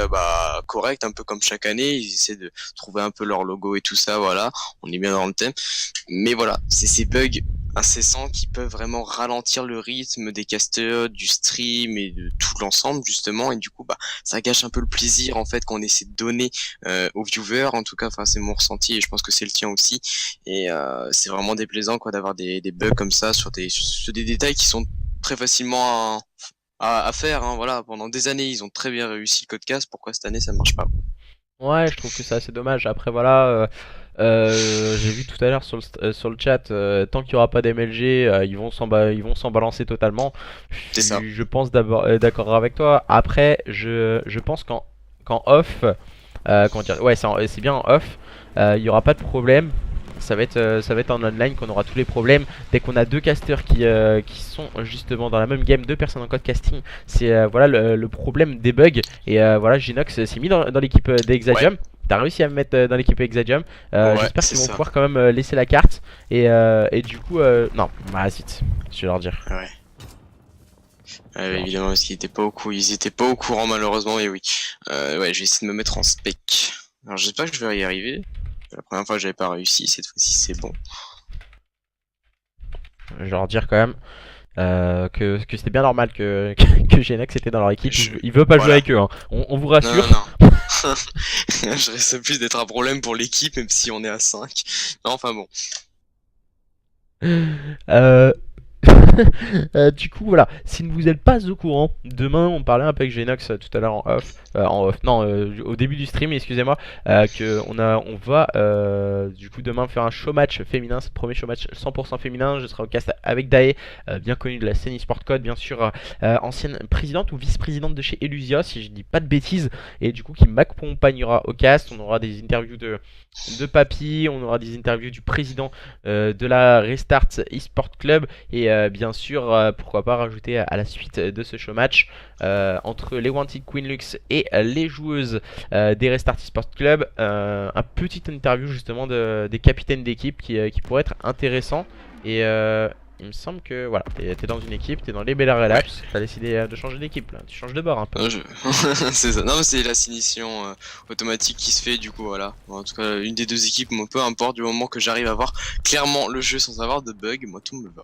correct, un peu comme chaque année. Ils essaient de trouver un peu leur logo et tout ça, voilà. On est bien dans le thème. Mais voilà, c'est ces bugs incessants qui peuvent vraiment ralentir le rythme des casters, du stream et de tout l'ensemble justement, et du coup bah ça gâche un peu le plaisir en fait qu'on essaie de donner aux viewers, en tout cas enfin c'est mon ressenti et je pense que c'est le tien aussi, et c'est vraiment déplaisant quoi d'avoir des bugs comme ça sur des détails qui sont très facilement à faire, hein, voilà. Pendant des années ils ont très bien réussi le codecast, pourquoi cette année ça marche pas? Ouais, je trouve que c'est assez dommage. Après voilà, j'ai vu tout à l'heure sur le chat, tant qu'il n'y aura pas d'MLG, ils vont s'en balancer totalement. C'est ça. Je pense d'accord avec toi. Après, je pense qu'en off, comment dire, ouais, c'est bien en off, il n'y aura pas de problème. ça va être en online qu'on aura tous les problèmes. Dès qu'on a deux casters qui sont justement dans la même game, deux personnes en code casting, c'est voilà le problème des bugs. Et voilà, Genox s'est mis dans l'équipe d'Exadium. Ouais. T'as réussi à me mettre dans l'équipe Exadium. Ouais, J'espère c'est qu'ils vont ça. pouvoir quand même laisser la carte. Et du coup, non, bah zut, je vais leur dire. Ouais. Évidemment, parce qu'ils ils étaient pas au courant malheureusement, et oui. Ouais, je vais essayer de me mettre en spec. Alors j'espère que je vais y arriver. La première fois j'avais pas réussi, cette fois-ci c'est bon. Je vais leur dire quand même que c'était bien normal que Genox était dans leur équipe. Il veut pas jouer Voilà. avec eux, hein. On vous Non, rassure. non, non. Je risque plus d'être un problème pour l'équipe, même si on est à 5. Non, enfin bon. Euh, du coup, voilà, si vous n'êtes pas au courant, demain on parlait un peu avec Genox tout à l'heure en off, non, au début du stream, excusez-moi, on va du coup demain faire un show match féminin, c'est le premier show match 100% féminin. Je serai au cast avec Dae, bien connue de la scène eSport Code, bien sûr, ancienne présidente ou vice-présidente de chez Elusia, si je dis pas de bêtises, et du coup qui m'accompagnera au cast. On aura des interviews de Papy, on aura des interviews du président de la Restart eSport Club, et bien sûr, pourquoi pas rajouter à la suite de ce show match entre les Wanted Queen Lux et les joueuses des Restart eSport Club, un petit interview justement des capitaines d'équipe qui pourrait être intéressant. Et il me semble que voilà, t'es dans une équipe, t'es dans les Bel Air Relapse, t'as décidé de changer d'équipe là, tu changes de bord un peu. Non, c'est ça. Non, mais c'est l'assignation automatique qui se fait, du coup, voilà. Bon, en tout cas, une des deux équipes, moi, peu importe, du moment que j'arrive à voir clairement le jeu sans avoir de bug, moi tout me va.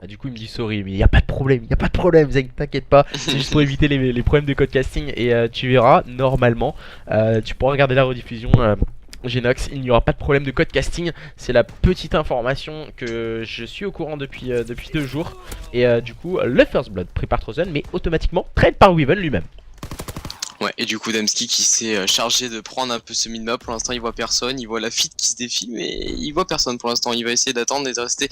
Ah, du coup il me dit sorry, mais y a pas de problème, Zach, t'inquiète pas, c'est juste pour éviter les problèmes de code casting. Et tu verras, normalement, tu pourras regarder la rediffusion. Genox, il n'y aura pas de problème de code casting. C'est la petite information que je suis au courant depuis 2 jours. Et du coup, le First Blood pris par Trozen, mais automatiquement trade par Weaven lui-même. Ouais, et du coup, Damski qui s'est chargé de prendre un peu ce mid-map. Pour l'instant, il voit personne. Il voit la feed qui se défile, mais il voit personne pour l'instant. Il va essayer d'attendre et de rester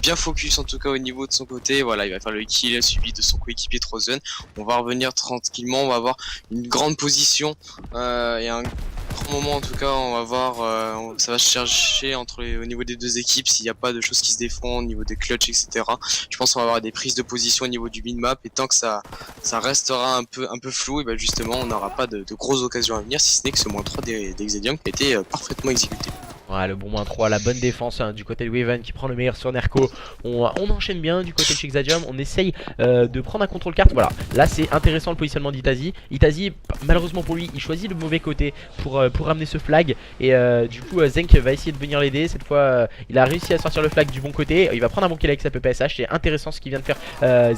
bien focus, en tout cas au niveau de son côté. Voilà, il va faire le kill suivi de son coéquipier Trozen. On va revenir tranquillement. On va avoir une grande position et un grand moment, en tout cas. On va voir, ça va se chercher au niveau des deux équipes s'il n'y a pas de choses qui se défendent au niveau des clutches, etc. Je pense qu'on va avoir des prises de position au niveau du mid-map, et tant que ça restera un peu flou, et ben justement on n'aura pas de grosses occasions à venir, si ce n'est que ce -3 d'Exadium qui a été parfaitement exécuté. Ouais, le bon -3, la bonne défense du côté de Weaven qui prend le meilleur sur Nerko. On enchaîne bien du côté de chez Exadium. On essaye de prendre un contrôle carte. Voilà, là c'est intéressant le positionnement d'Itazi. Itazi, malheureusement pour lui, il choisit le mauvais côté pour ramener ce flag. Et du coup, Zenk va essayer de venir l'aider. Cette fois, il a réussi à sortir le flag du bon côté. Il va prendre un bon kill avec sa PPSH. C'est intéressant ce qu'il vient de faire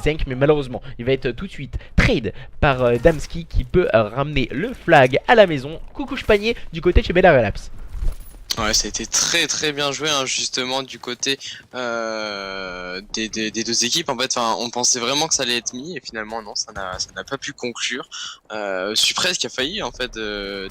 Zenk, mais malheureusement, il va être tout de suite trade par Damski qui peut ramener le flag à la maison. Coucouche panier du côté de chez Bel Air Relapse. Ouais, ça a été très bien joué, hein, justement du côté des deux équipes. En fait, on pensait vraiment que ça allait être mis, et finalement non, ça n'a pas pu conclure. Suprez qui a failli en fait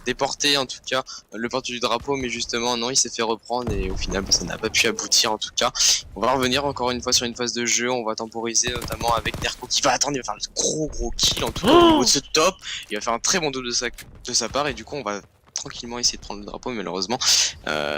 déporter en tout cas le porte du drapeau, mais justement non, il s'est fait reprendre, et au final ça n'a pas pu aboutir. En tout cas, on va revenir encore une fois sur une phase de jeu. On va temporiser notamment avec Nerko qui va attendre, il va faire le gros kill en tout cas au niveau de ce top. Il va faire un très bon double de sa part, et du coup on va tranquillement essayer de prendre le drapeau, mais malheureusement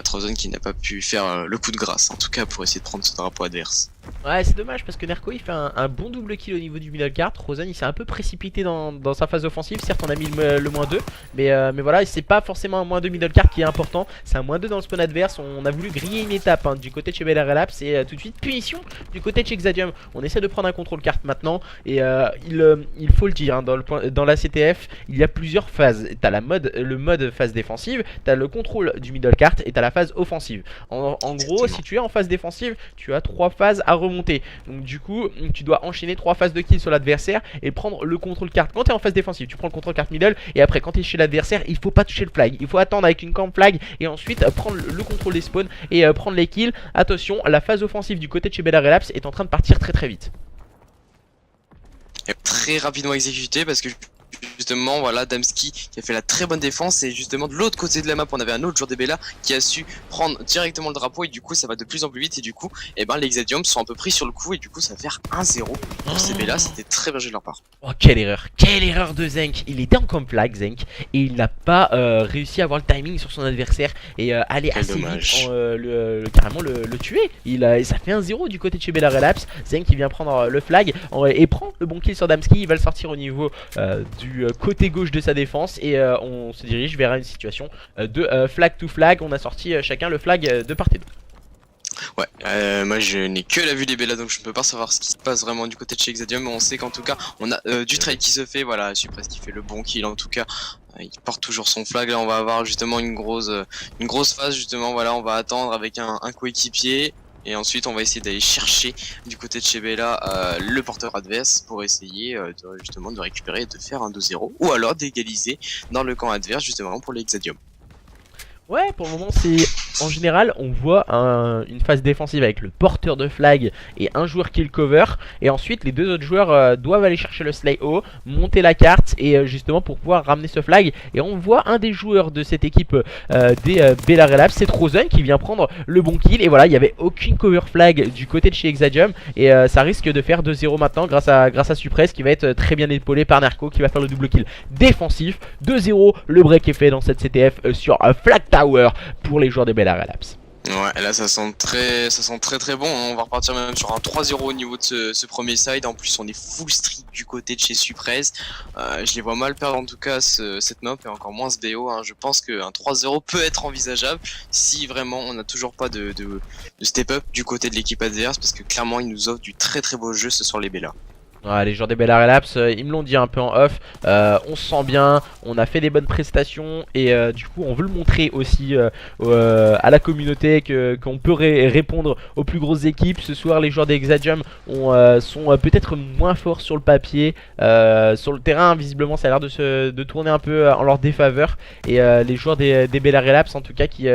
Trozen qui n'a pas pu faire le coup de grâce en tout cas pour essayer de prendre ce drapeau adverse. Ouais, c'est dommage parce que Nerko il fait un bon double kill au niveau du middle card. Rosen il s'est un peu précipité dans sa phase offensive. Certes, on a mis le -2, mais voilà, c'est pas forcément un -2 middle card qui est important. C'est un -2 dans le spawn adverse. On a voulu griller une étape du côté de chez Bel Air Relapse, et tout de suite punition du côté de chez Exadium. On essaie de prendre un contrôle carte maintenant, et il faut le dire, hein, dans la CTF il y a plusieurs phases. T'as le mode phase défensive, t'as le contrôle du middle card, et t'as la phase offensive. En gros, si tu es en phase défensive, tu as 3 phases à remonter. Donc du coup, tu dois enchaîner 3 phases de kill sur l'adversaire et prendre le contrôle carte. Quand tu es en phase défensive, tu prends le contrôle carte middle, et après quand tu es chez l'adversaire, il faut pas toucher le flag. Il faut attendre avec une camp flag, et ensuite prendre le contrôle des spawns et prendre les kills. Attention, la phase offensive du côté de chez Bel Air Relapse est en train de partir très vite. Et très rapidement exécuté, parce que justement voilà Damski qui a fait la très bonne défense, et justement de l'autre côté de la map on avait un autre joueur des Bella qui a su prendre directement le drapeau, et du coup ça va de plus en plus vite, et du coup et ben les Exadium sont un peu pris sur le coup, et du coup ça va faire 1-0 pour ces Bella. C'était très bien joué de leur part. Oh, quelle erreur de Zenk. Il était en camp flag, Zenk, et il n'a pas réussi à avoir le timing sur son adversaire et aller Quel assez dommage. vite carrément le tuer. Ça fait 1-0 du côté de chez Bella Relapse. Zenk qui vient prendre le flag et prend le bon kill sur Damski. Il va le sortir au niveau du côté gauche de sa défense, et on se dirige vers une situation de flag to flag. On a sorti chacun le flag de part et d'autre. Ouais, moi je n'ai que la vue des Bella, donc je ne peux pas savoir ce qui se passe vraiment du côté de chez Exadium, mais on sait qu'en tout cas on a du trade qui se fait. Voilà, Suppress qui fait le bon kill en tout cas. Il porte toujours son flag. Là on va avoir justement une grosse phase justement. Voilà, on va attendre avec un coéquipier, et ensuite on va essayer d'aller chercher du côté de chez Bella le porteur adverse pour essayer justement de récupérer et de faire un 2-0, ou alors d'égaliser dans le camp adverse justement pour les Exadium. Ouais, pour le moment, c'est en général, on voit une phase défensive avec le porteur de flag et un joueur qui le cover, et ensuite les deux autres joueurs doivent aller chercher le slay haut, monter la carte, et justement pour pouvoir ramener ce flag. Et on voit un des joueurs de cette équipe des Bella Relapse, c'est Trozen, qui vient prendre le bon kill. Et voilà, il n'y avait aucune cover flag du côté de chez Exadium, et ça risque de faire 2-0 maintenant grâce à Suppress, qui va être très bien épaulé par Nerko, qui va faire le double kill défensif. 2-0, le break est fait dans cette CTF sur Flag Tower pour les joueurs des Bella Relapse. Ouais, là ça sent très bon, hein. On va repartir même sur un 3-0 au niveau de ce premier side. En plus on est full streak du côté de chez Suppress. Je les vois mal perdre en tout cas cette map, et encore moins ce BO, hein. Je pense qu'un 3-0 peut être envisageable si vraiment on n'a toujours pas de step up du côté de l'équipe adverse, parce que clairement ils nous offrent du très beau jeu ce soir les Bella. Ouais, les joueurs des Bella Relapse, ils me l'ont dit un peu en off, on se sent bien, on a fait des bonnes prestations, et du coup on veut le montrer aussi à la communauté qu'on peut répondre aux plus grosses équipes. Ce soir les joueurs des Exadium sont peut-être moins forts sur le papier, sur le terrain visiblement ça a l'air de tourner un peu en leur défaveur, et les joueurs des Bella Relapse en tout cas qui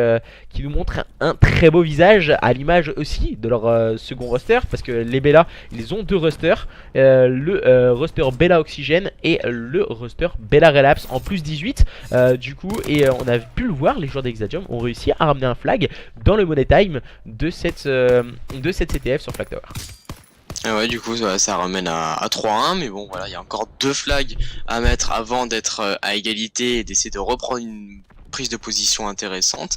nous montrent un très beau visage, à l'image aussi de leur second roster, parce que les Bella ils ont deux rosters, le roster Bella Oxygène et le roster Bella Relapse en plus 18 du coup, et on a pu le voir, les joueurs d'Exadium ont réussi à ramener un flag dans le money time de cette CTF sur Flag Tower. Ah ouais, du coup ça ramène à 3-1, mais bon voilà, il y a encore deux flags à mettre avant d'être à égalité et d'essayer de reprendre une prise de position intéressante.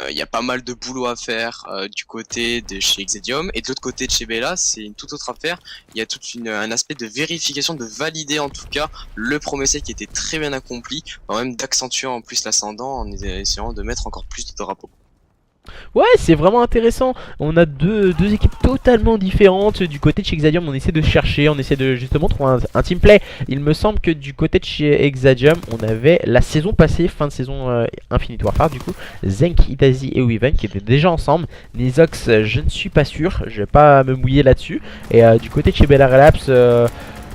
Il y a pas mal de boulot à faire du côté de chez Exadium, et de l'autre côté de chez Bella c'est une toute autre affaire. Il y a tout un aspect de vérification, de valider en tout cas le premier set qui était très bien accompli, quand même d'accentuer en plus l'ascendant en essayant de mettre encore plus de drapeaux. Ouais, c'est vraiment intéressant. On a deux équipes totalement différentes. Du côté de chez Exadium, on essaie de chercher, on essaie de justement trouver un team play. Il me semble que du côté de chez Exadium, on avait la saison passée, fin de saison Infinite Warfare, du coup, Zenk, Itazi et Weaven qui étaient déjà ensemble. Nizox, je ne suis pas sûr, je vais pas me mouiller là-dessus. Et du côté de chez Bella Relapse,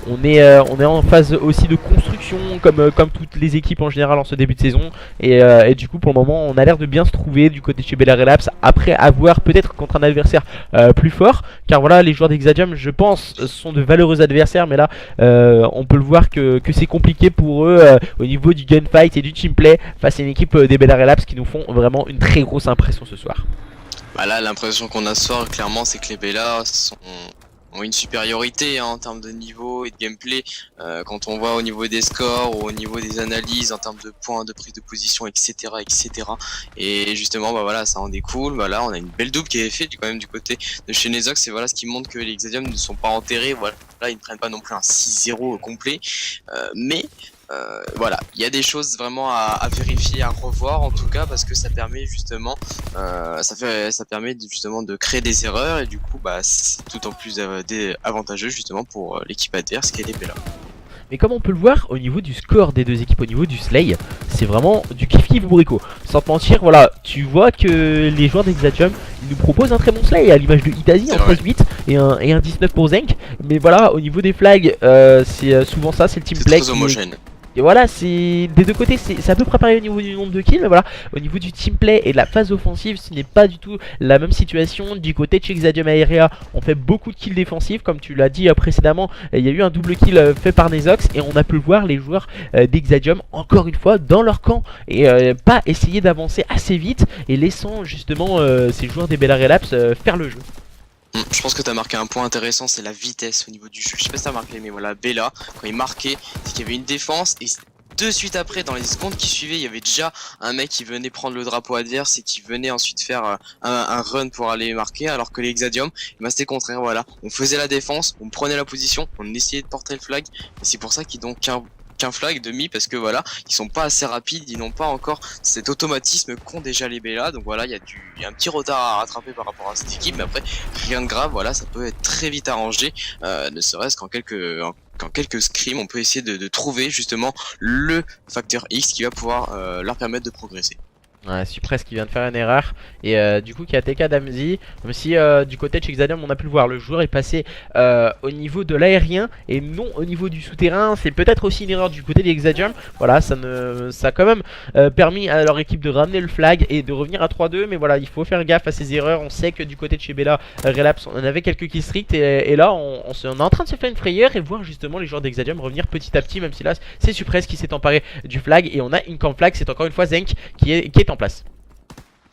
on est en phase aussi de construction comme toutes les équipes en général en ce début de saison, et du coup pour le moment on a l'air de bien se trouver du côté de chez Bella Relapse, après avoir peut-être contre un adversaire plus fort, car voilà les joueurs d'Exadium je pense sont de valeureux adversaires, mais là on peut le voir que c'est compliqué pour eux au niveau du gunfight et du teamplay face à une équipe des Bella Relapse qui nous font vraiment une très grosse impression ce soir. Bah là l'impression qu'on a ce soir clairement c'est que les Bella ont une supériorité hein, en termes de niveau et de gameplay, quand on voit au niveau des scores ou au niveau des analyses en termes de points, de prise de position, etc. Et justement bah voilà ça en découle. Voilà, on a une belle double qui est faite quand même du côté de chez Nezox, et voilà ce qui montre que les Exadium ne sont pas enterrés. Voilà, là ils ne prennent pas non plus un 6-0 complet, mais voilà, il y a des choses vraiment à vérifier, à revoir en tout cas, parce que ça permet justement, ça permet justement de créer des erreurs, et du coup bah c'est tout en plus avantageux justement pour l'équipe adverse qui est les Bella. Mais comme on peut le voir au niveau du score des deux équipes, au niveau du slay, c'est vraiment du kiff-kiff bourrico. sans te mentir, voilà, tu vois que les joueurs d'Exadium nous proposent un très bon slay à l'image de Itazi en 13-8 et un 19 pour Zenk. Mais voilà, au niveau des flags, c'est souvent ça, c'est le team play. Très homogène. Et voilà, c'est des deux côtés, c'est à peu près pareil au niveau du nombre de kills, mais voilà, au niveau du team play et de la phase offensive, ce n'est pas du tout la même situation. Du côté de chez Xadium Aerea, on fait beaucoup de kills défensifs, comme tu l'as dit précédemment, il y a eu un double kill fait par Nezox, et on a pu voir les joueurs d'Exadium, encore une fois, dans leur camp, et pas essayer d'avancer assez vite, et laissant justement ces joueurs des Bella Relapse faire le jeu. Je pense que tu as marqué un point intéressant, c'est la vitesse au niveau du jeu. Je sais pas si t'as marqué, mais voilà, Bella, quand il marquait, c'est qu'il y avait une défense et de suite après, dans les secondes qui suivaient, il y avait déjà un mec qui venait prendre le drapeau adverse et qui venait ensuite faire un run pour aller marquer, alors que les Exadium, c'était contraire, voilà. On faisait la défense, on prenait la position, on essayait de porter le flag, et c'est pour ça qu'ils n'ont qu'un flag demi, parce que voilà, ils sont pas assez rapides, ils n'ont pas encore cet automatisme qu'ont déjà les Bella, donc voilà, il y a un petit retard à rattraper par rapport à cette équipe, mais après, rien de grave, voilà, ça peut être très vite arrangé, ne serait-ce qu'en quelques scrims, on peut essayer de trouver justement le facteur X qui va pouvoir leur permettre de progresser. Ouais, Suppress qui vient de faire une erreur et du coup qui a TK Damzi. Même si du côté de chez Xadium on a pu le voir, le joueur est passé au niveau de l'aérien et non au niveau du souterrain. C'est peut-être aussi une erreur du côté des Xadium. Voilà, ça a quand même permis à leur équipe de ramener le flag et de revenir à 3-2. Mais voilà, il faut faire gaffe à ces erreurs. On sait que du côté de chez Bella Relapse on avait quelques kills stricts et là on est en train de se faire une frayeur et voir justement les joueurs d'Exadium revenir petit à petit. Même si là c'est Suppress qui s'est emparé du flag et on a une camp flag. C'est encore une fois Zenk qui est en place.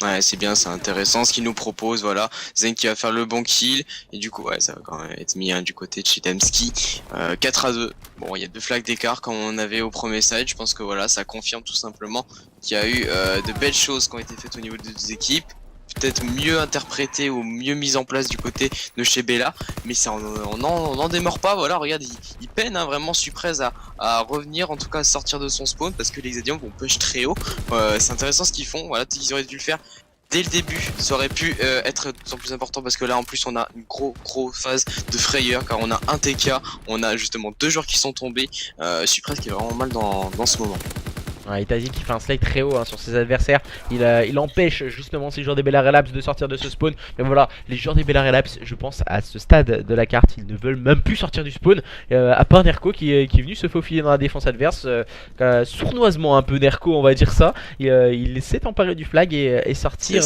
Ouais, c'est bien, c'est intéressant ce qu'il nous propose, voilà. Zen qui va faire le bon kill, et du coup, ouais, ça va quand même être mis du côté de chez Damski. 4-2. Bon, il y a 2 flags d'écart comme on avait au premier side. Je pense que voilà, ça confirme tout simplement qu'il y a eu de belles choses qui ont été faites au niveau des deux équipes. Peut-être mieux interprété ou mieux mise en place du côté de chez Bella, mais ça on n'en démord pas. Voilà, regarde, il peine vraiment Suppress à revenir, en tout cas à sortir de son spawn, parce que les Exadium vont push très haut. C'est intéressant ce qu'ils font, voilà, ils auraient dû le faire dès le début, ça aurait pu être d'autant plus important, parce que là en plus on a une grosse phase de frayeur, car on a un TK, on a justement 2 joueurs qui sont tombés. Suppress qui est vraiment mal dans ce moment. Ouais, Itazi qui fait un slide très haut sur ses adversaires. Il empêche justement ces joueurs des Bella Relapse de sortir de ce spawn. Mais voilà, les joueurs des Bella Relapse, je pense à ce stade de la carte, ils ne veulent même plus sortir du spawn. À part Nerko qui est venu se faufiler dans la défense adverse. Sournoisement un peu Nerko, on va dire ça. Il s'est emparé du flag et sortir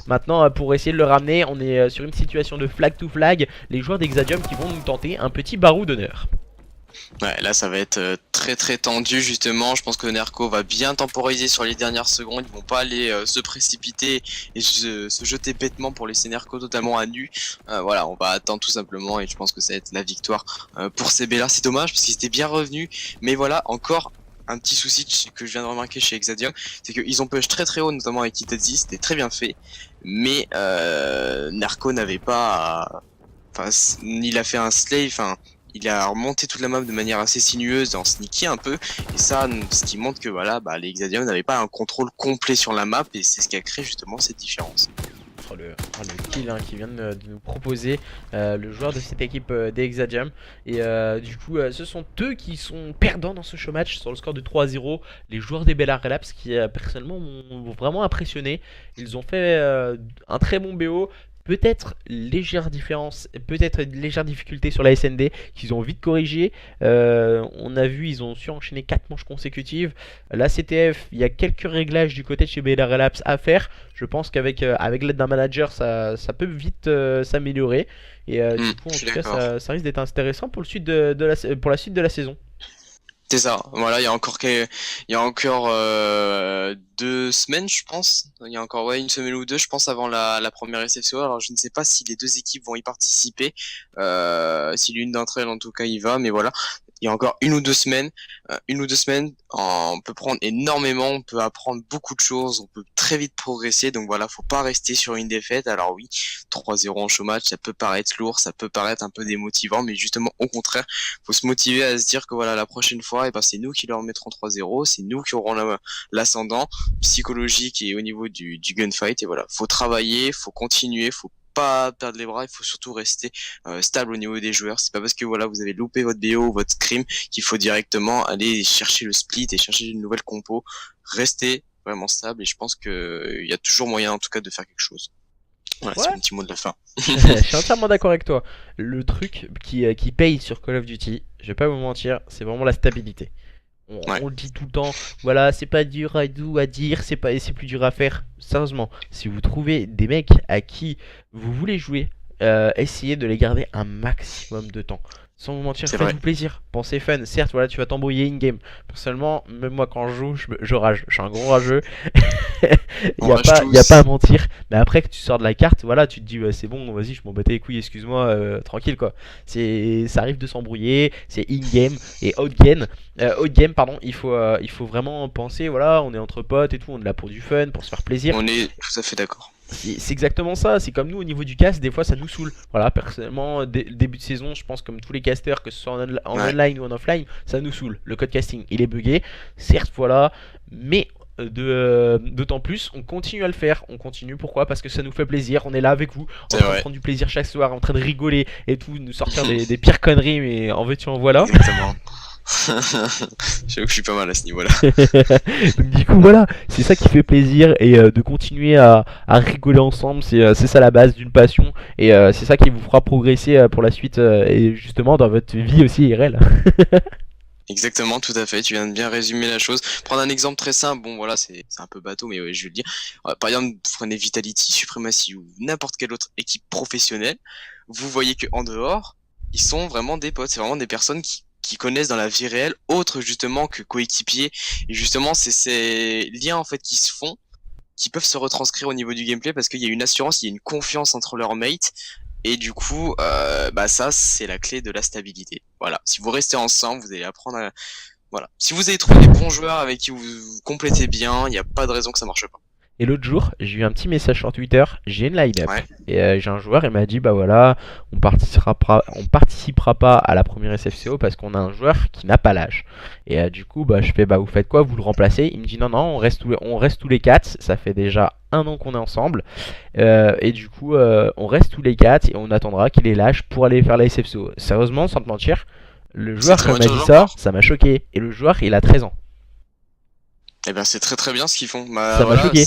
maintenant pour essayer de le ramener. On est sur une situation de flag to flag. Les joueurs d'Exadium qui vont nous tenter un petit barou d'honneur. Ouais, là ça va être très tendu justement. Je pense que Nerko va bien temporiser sur les dernières secondes. Ils vont pas aller se précipiter et se jeter bêtement pour laisser Nerko totalement à nu. Voilà, on va attendre tout simplement, et je pense que ça va être la victoire pour ces Bella. C'est dommage parce qu'ils étaient bien revenus, mais voilà, encore un petit souci que je viens de remarquer chez Exadium, c'est qu'ils ont push très haut, notamment avec Itazi, c'était très bien fait, mais Nerko n'avait pas, enfin, il a fait un slay, enfin, il a remonté toute la map de manière assez sinueuse, en sneaky un peu, et ça, ce qui montre que voilà, les Exadium n'avaient pas un contrôle complet sur la map, et c'est ce qui a créé justement cette différence. Le kill qui vient de nous proposer le joueur de cette équipe des Exadium. Et du coup, ce sont eux qui sont perdants dans ce show match sur le score de 3-0. Les joueurs des Bella Relapse qui personnellement m'ont vraiment impressionné. Ils ont fait un très bon BO. Peut-être légère différence, peut-être une légère difficulté sur la SND qu'ils ont vite corrigé. On a vu, ils ont su enchaîner 4 manches consécutives. La CTF, il y a quelques réglages du côté de chez Bella Relapse à faire. Je pense qu'avec l'aide d'un manager, ça peut vite s'améliorer. Et du coup, en tout cas, ça risque d'être intéressant pour, pour la suite de la saison. C'est ça, voilà, il y a encore 2 semaines, je pense. Il y a encore une semaine ou 2, je pense, avant la première SFCO. Alors je ne sais pas si les 2 équipes vont y participer, si l'une d'entre elles en tout cas y va, mais voilà. Il y a encore 1 ou 2 semaines, on peut prendre énormément, on peut apprendre beaucoup de choses, on peut très vite progresser, donc voilà, faut pas rester sur une défaite. Alors oui, 3-0 en show match, ça peut paraître lourd, ça peut paraître un peu démotivant, mais justement au contraire, faut se motiver à se dire que voilà, la prochaine fois, c'est nous qui leur mettrons 3-0, c'est nous qui aurons l'ascendant psychologique et au niveau du gunfight, et voilà, faut travailler, faut continuer, faut pas perdre les bras, il faut surtout rester stable au niveau des joueurs. C'est pas parce que voilà, vous avez loupé votre BO ou votre scrim qu'il faut directement aller chercher le split et chercher une nouvelle compo. Restez vraiment stable, et je pense que il y a toujours moyen en tout cas de faire quelque chose. Voilà, ouais. C'est mon petit mot de la fin. Je suis entièrement d'accord avec toi. Le truc qui paye sur Call of Duty, je vais pas vous mentir, c'est vraiment la stabilité. Ouais, On le dit tout le temps, voilà, c'est pas dur à dire, c'est plus dur à faire. Sérieusement, si vous trouvez des mecs à qui vous voulez jouer, essayez de les garder un maximum de temps. Sans vous mentir, c'est vrai. faites-vous plaisir. Pensez fun. Certes, voilà, tu vas t'embrouiller in-game. Personnellement, même moi quand je joue, je rage. Je suis un gros rageux. Il On n'y a rage pas, y a pas tous. à mentir. Mais après que tu sors de la carte, voilà, tu te dis, ouais, c'est bon, vas-y, je m'en battais les couilles, excuse-moi, tranquille quoi. Ça arrive de s'embrouiller, c'est in-game et out-game, pardon, il faut vraiment penser, voilà, on est entre potes et tout, on est là pour du fun, pour se faire plaisir. On est tout à fait d'accord. C'est exactement ça, c'est comme nous au niveau du cast, des fois ça nous saoule. Voilà, personnellement, début de saison, je pense comme tous les casters, que ce soit en Ouais. online ou en offline, ça nous saoule. Le code casting, il est buggé, certes, voilà, mais d'autant plus, on continue à le faire. On continue, pourquoi? Parce que ça nous fait plaisir, on est là avec vous, en C'est train de vrai. prendre du plaisir chaque soir, en train de rigoler et tout, nous sortir des pires conneries, mais en veux-tu, en voilà. Exactement. J'avoue que je suis pas mal à ce niveau-là. Donc du coup voilà, c'est ça qui fait plaisir et de continuer à rigoler ensemble, c'est ça la base d'une passion et c'est ça qui vous fera progresser pour la suite et justement dans votre vie aussi IRL. Exactement, tout à fait. Tu viens de bien résumer la chose. Prendre un exemple très simple. Bon, voilà, c'est un peu bateau, mais ouais, je vais le dire. Par exemple, vous prenez Vitality, Supremacy ou n'importe quelle autre équipe professionnelle. Vous voyez que en dehors, ils sont vraiment des potes. C'est vraiment des personnes qui connaissent dans la vie réelle, autre justement que coéquipiers. Et justement, c'est ces liens en fait qui se font, qui peuvent se retranscrire au niveau du gameplay parce qu'il y a une assurance, il y a une confiance entre leurs mates. Et du coup, bah ça, c'est la clé de la stabilité. Voilà. Si vous restez ensemble, vous allez apprendre à... Voilà. Si vous avez trouvé des bons joueurs avec qui vous complétez bien, il n'y a pas de raison que ça marche pas. Et l'autre jour, j'ai eu un petit message sur Twitter, j'ai une line-up. Ouais. Et j'ai un joueur, il m'a dit, bah voilà, on participera pas à la première SFCO parce qu'on a un joueur qui n'a pas l'âge. Et du coup, bah je fais, bah vous faites quoi? Vous le remplacez? Il me dit, non, non, on reste tous les quatre. Ça fait déjà un an qu'on est ensemble. Et du coup, on reste tous les quatre et on attendra qu'il ait l'âge pour aller faire la SFCO. Sérieusement, sans te mentir, le C'est joueur, très quand il m'a dit motivant ça, encore. ça m'a choqué. Et le joueur, il a 13 ans. Eh ben, c'est très très bien ce qu'ils font. Bah Ça m'a voilà, choqué.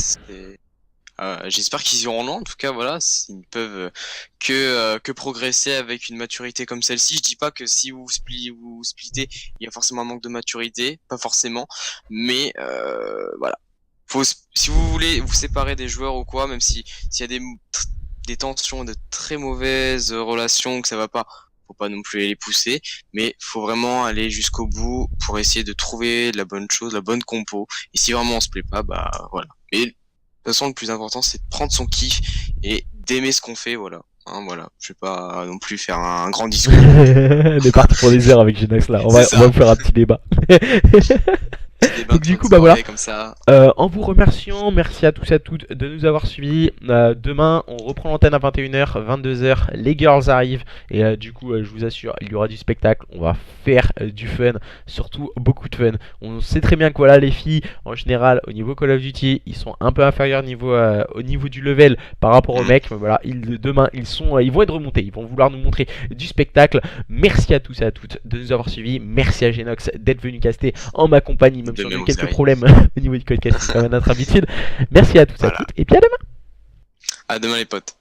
j'espère qu'ils iront loin. En tout cas, voilà, ils ne peuvent que progresser avec une maturité comme celle-ci. Je dis pas que si vous splittez, il y a forcément un manque de maturité, pas forcément, mais voilà. Si vous voulez vous séparer des joueurs ou quoi, même si s'il y a des tensions, de très mauvaises relations, que ça va pas, faut pas non plus les pousser, mais faut vraiment aller jusqu'au bout pour essayer de trouver la bonne chose, la bonne compo. Et si vraiment on se plaît pas, bah voilà. Et de toute façon, le plus important, c'est de prendre son kiff et d'aimer ce qu'on fait, voilà. Hein, voilà. Je vais pas non plus faire un grand discours. On est parti pour des heures avec Genox là. C'est On va ça. vous faire un petit débat. Petit débat Donc de du fin de coup, bah voilà. soirée comme ça. En vous remerciant, merci à tous et à toutes de nous avoir suivis. Demain, on reprend l'antenne à 21h, 22h. Les girls arrivent. Et du coup, je vous assure, il y aura du spectacle. On va faire du fun. Surtout beaucoup de fun. On sait très bien que voilà, les filles, en général, au niveau Call of Duty, ils sont un peu inférieurs au niveau du level par rapport aux mecs. Mais voilà, demain, ils vont être remontés. Ils vont vouloir nous montrer du spectacle. Merci à tous et à toutes de nous avoir suivis. Merci à Genox d'être venu caster en ma compagnie, même De si on a même eu aux quelques séries. problèmes au niveau du codecast, c'est quand même notre habitude. Merci à tous et à Voilà. toutes, et puis à demain. À demain les potes.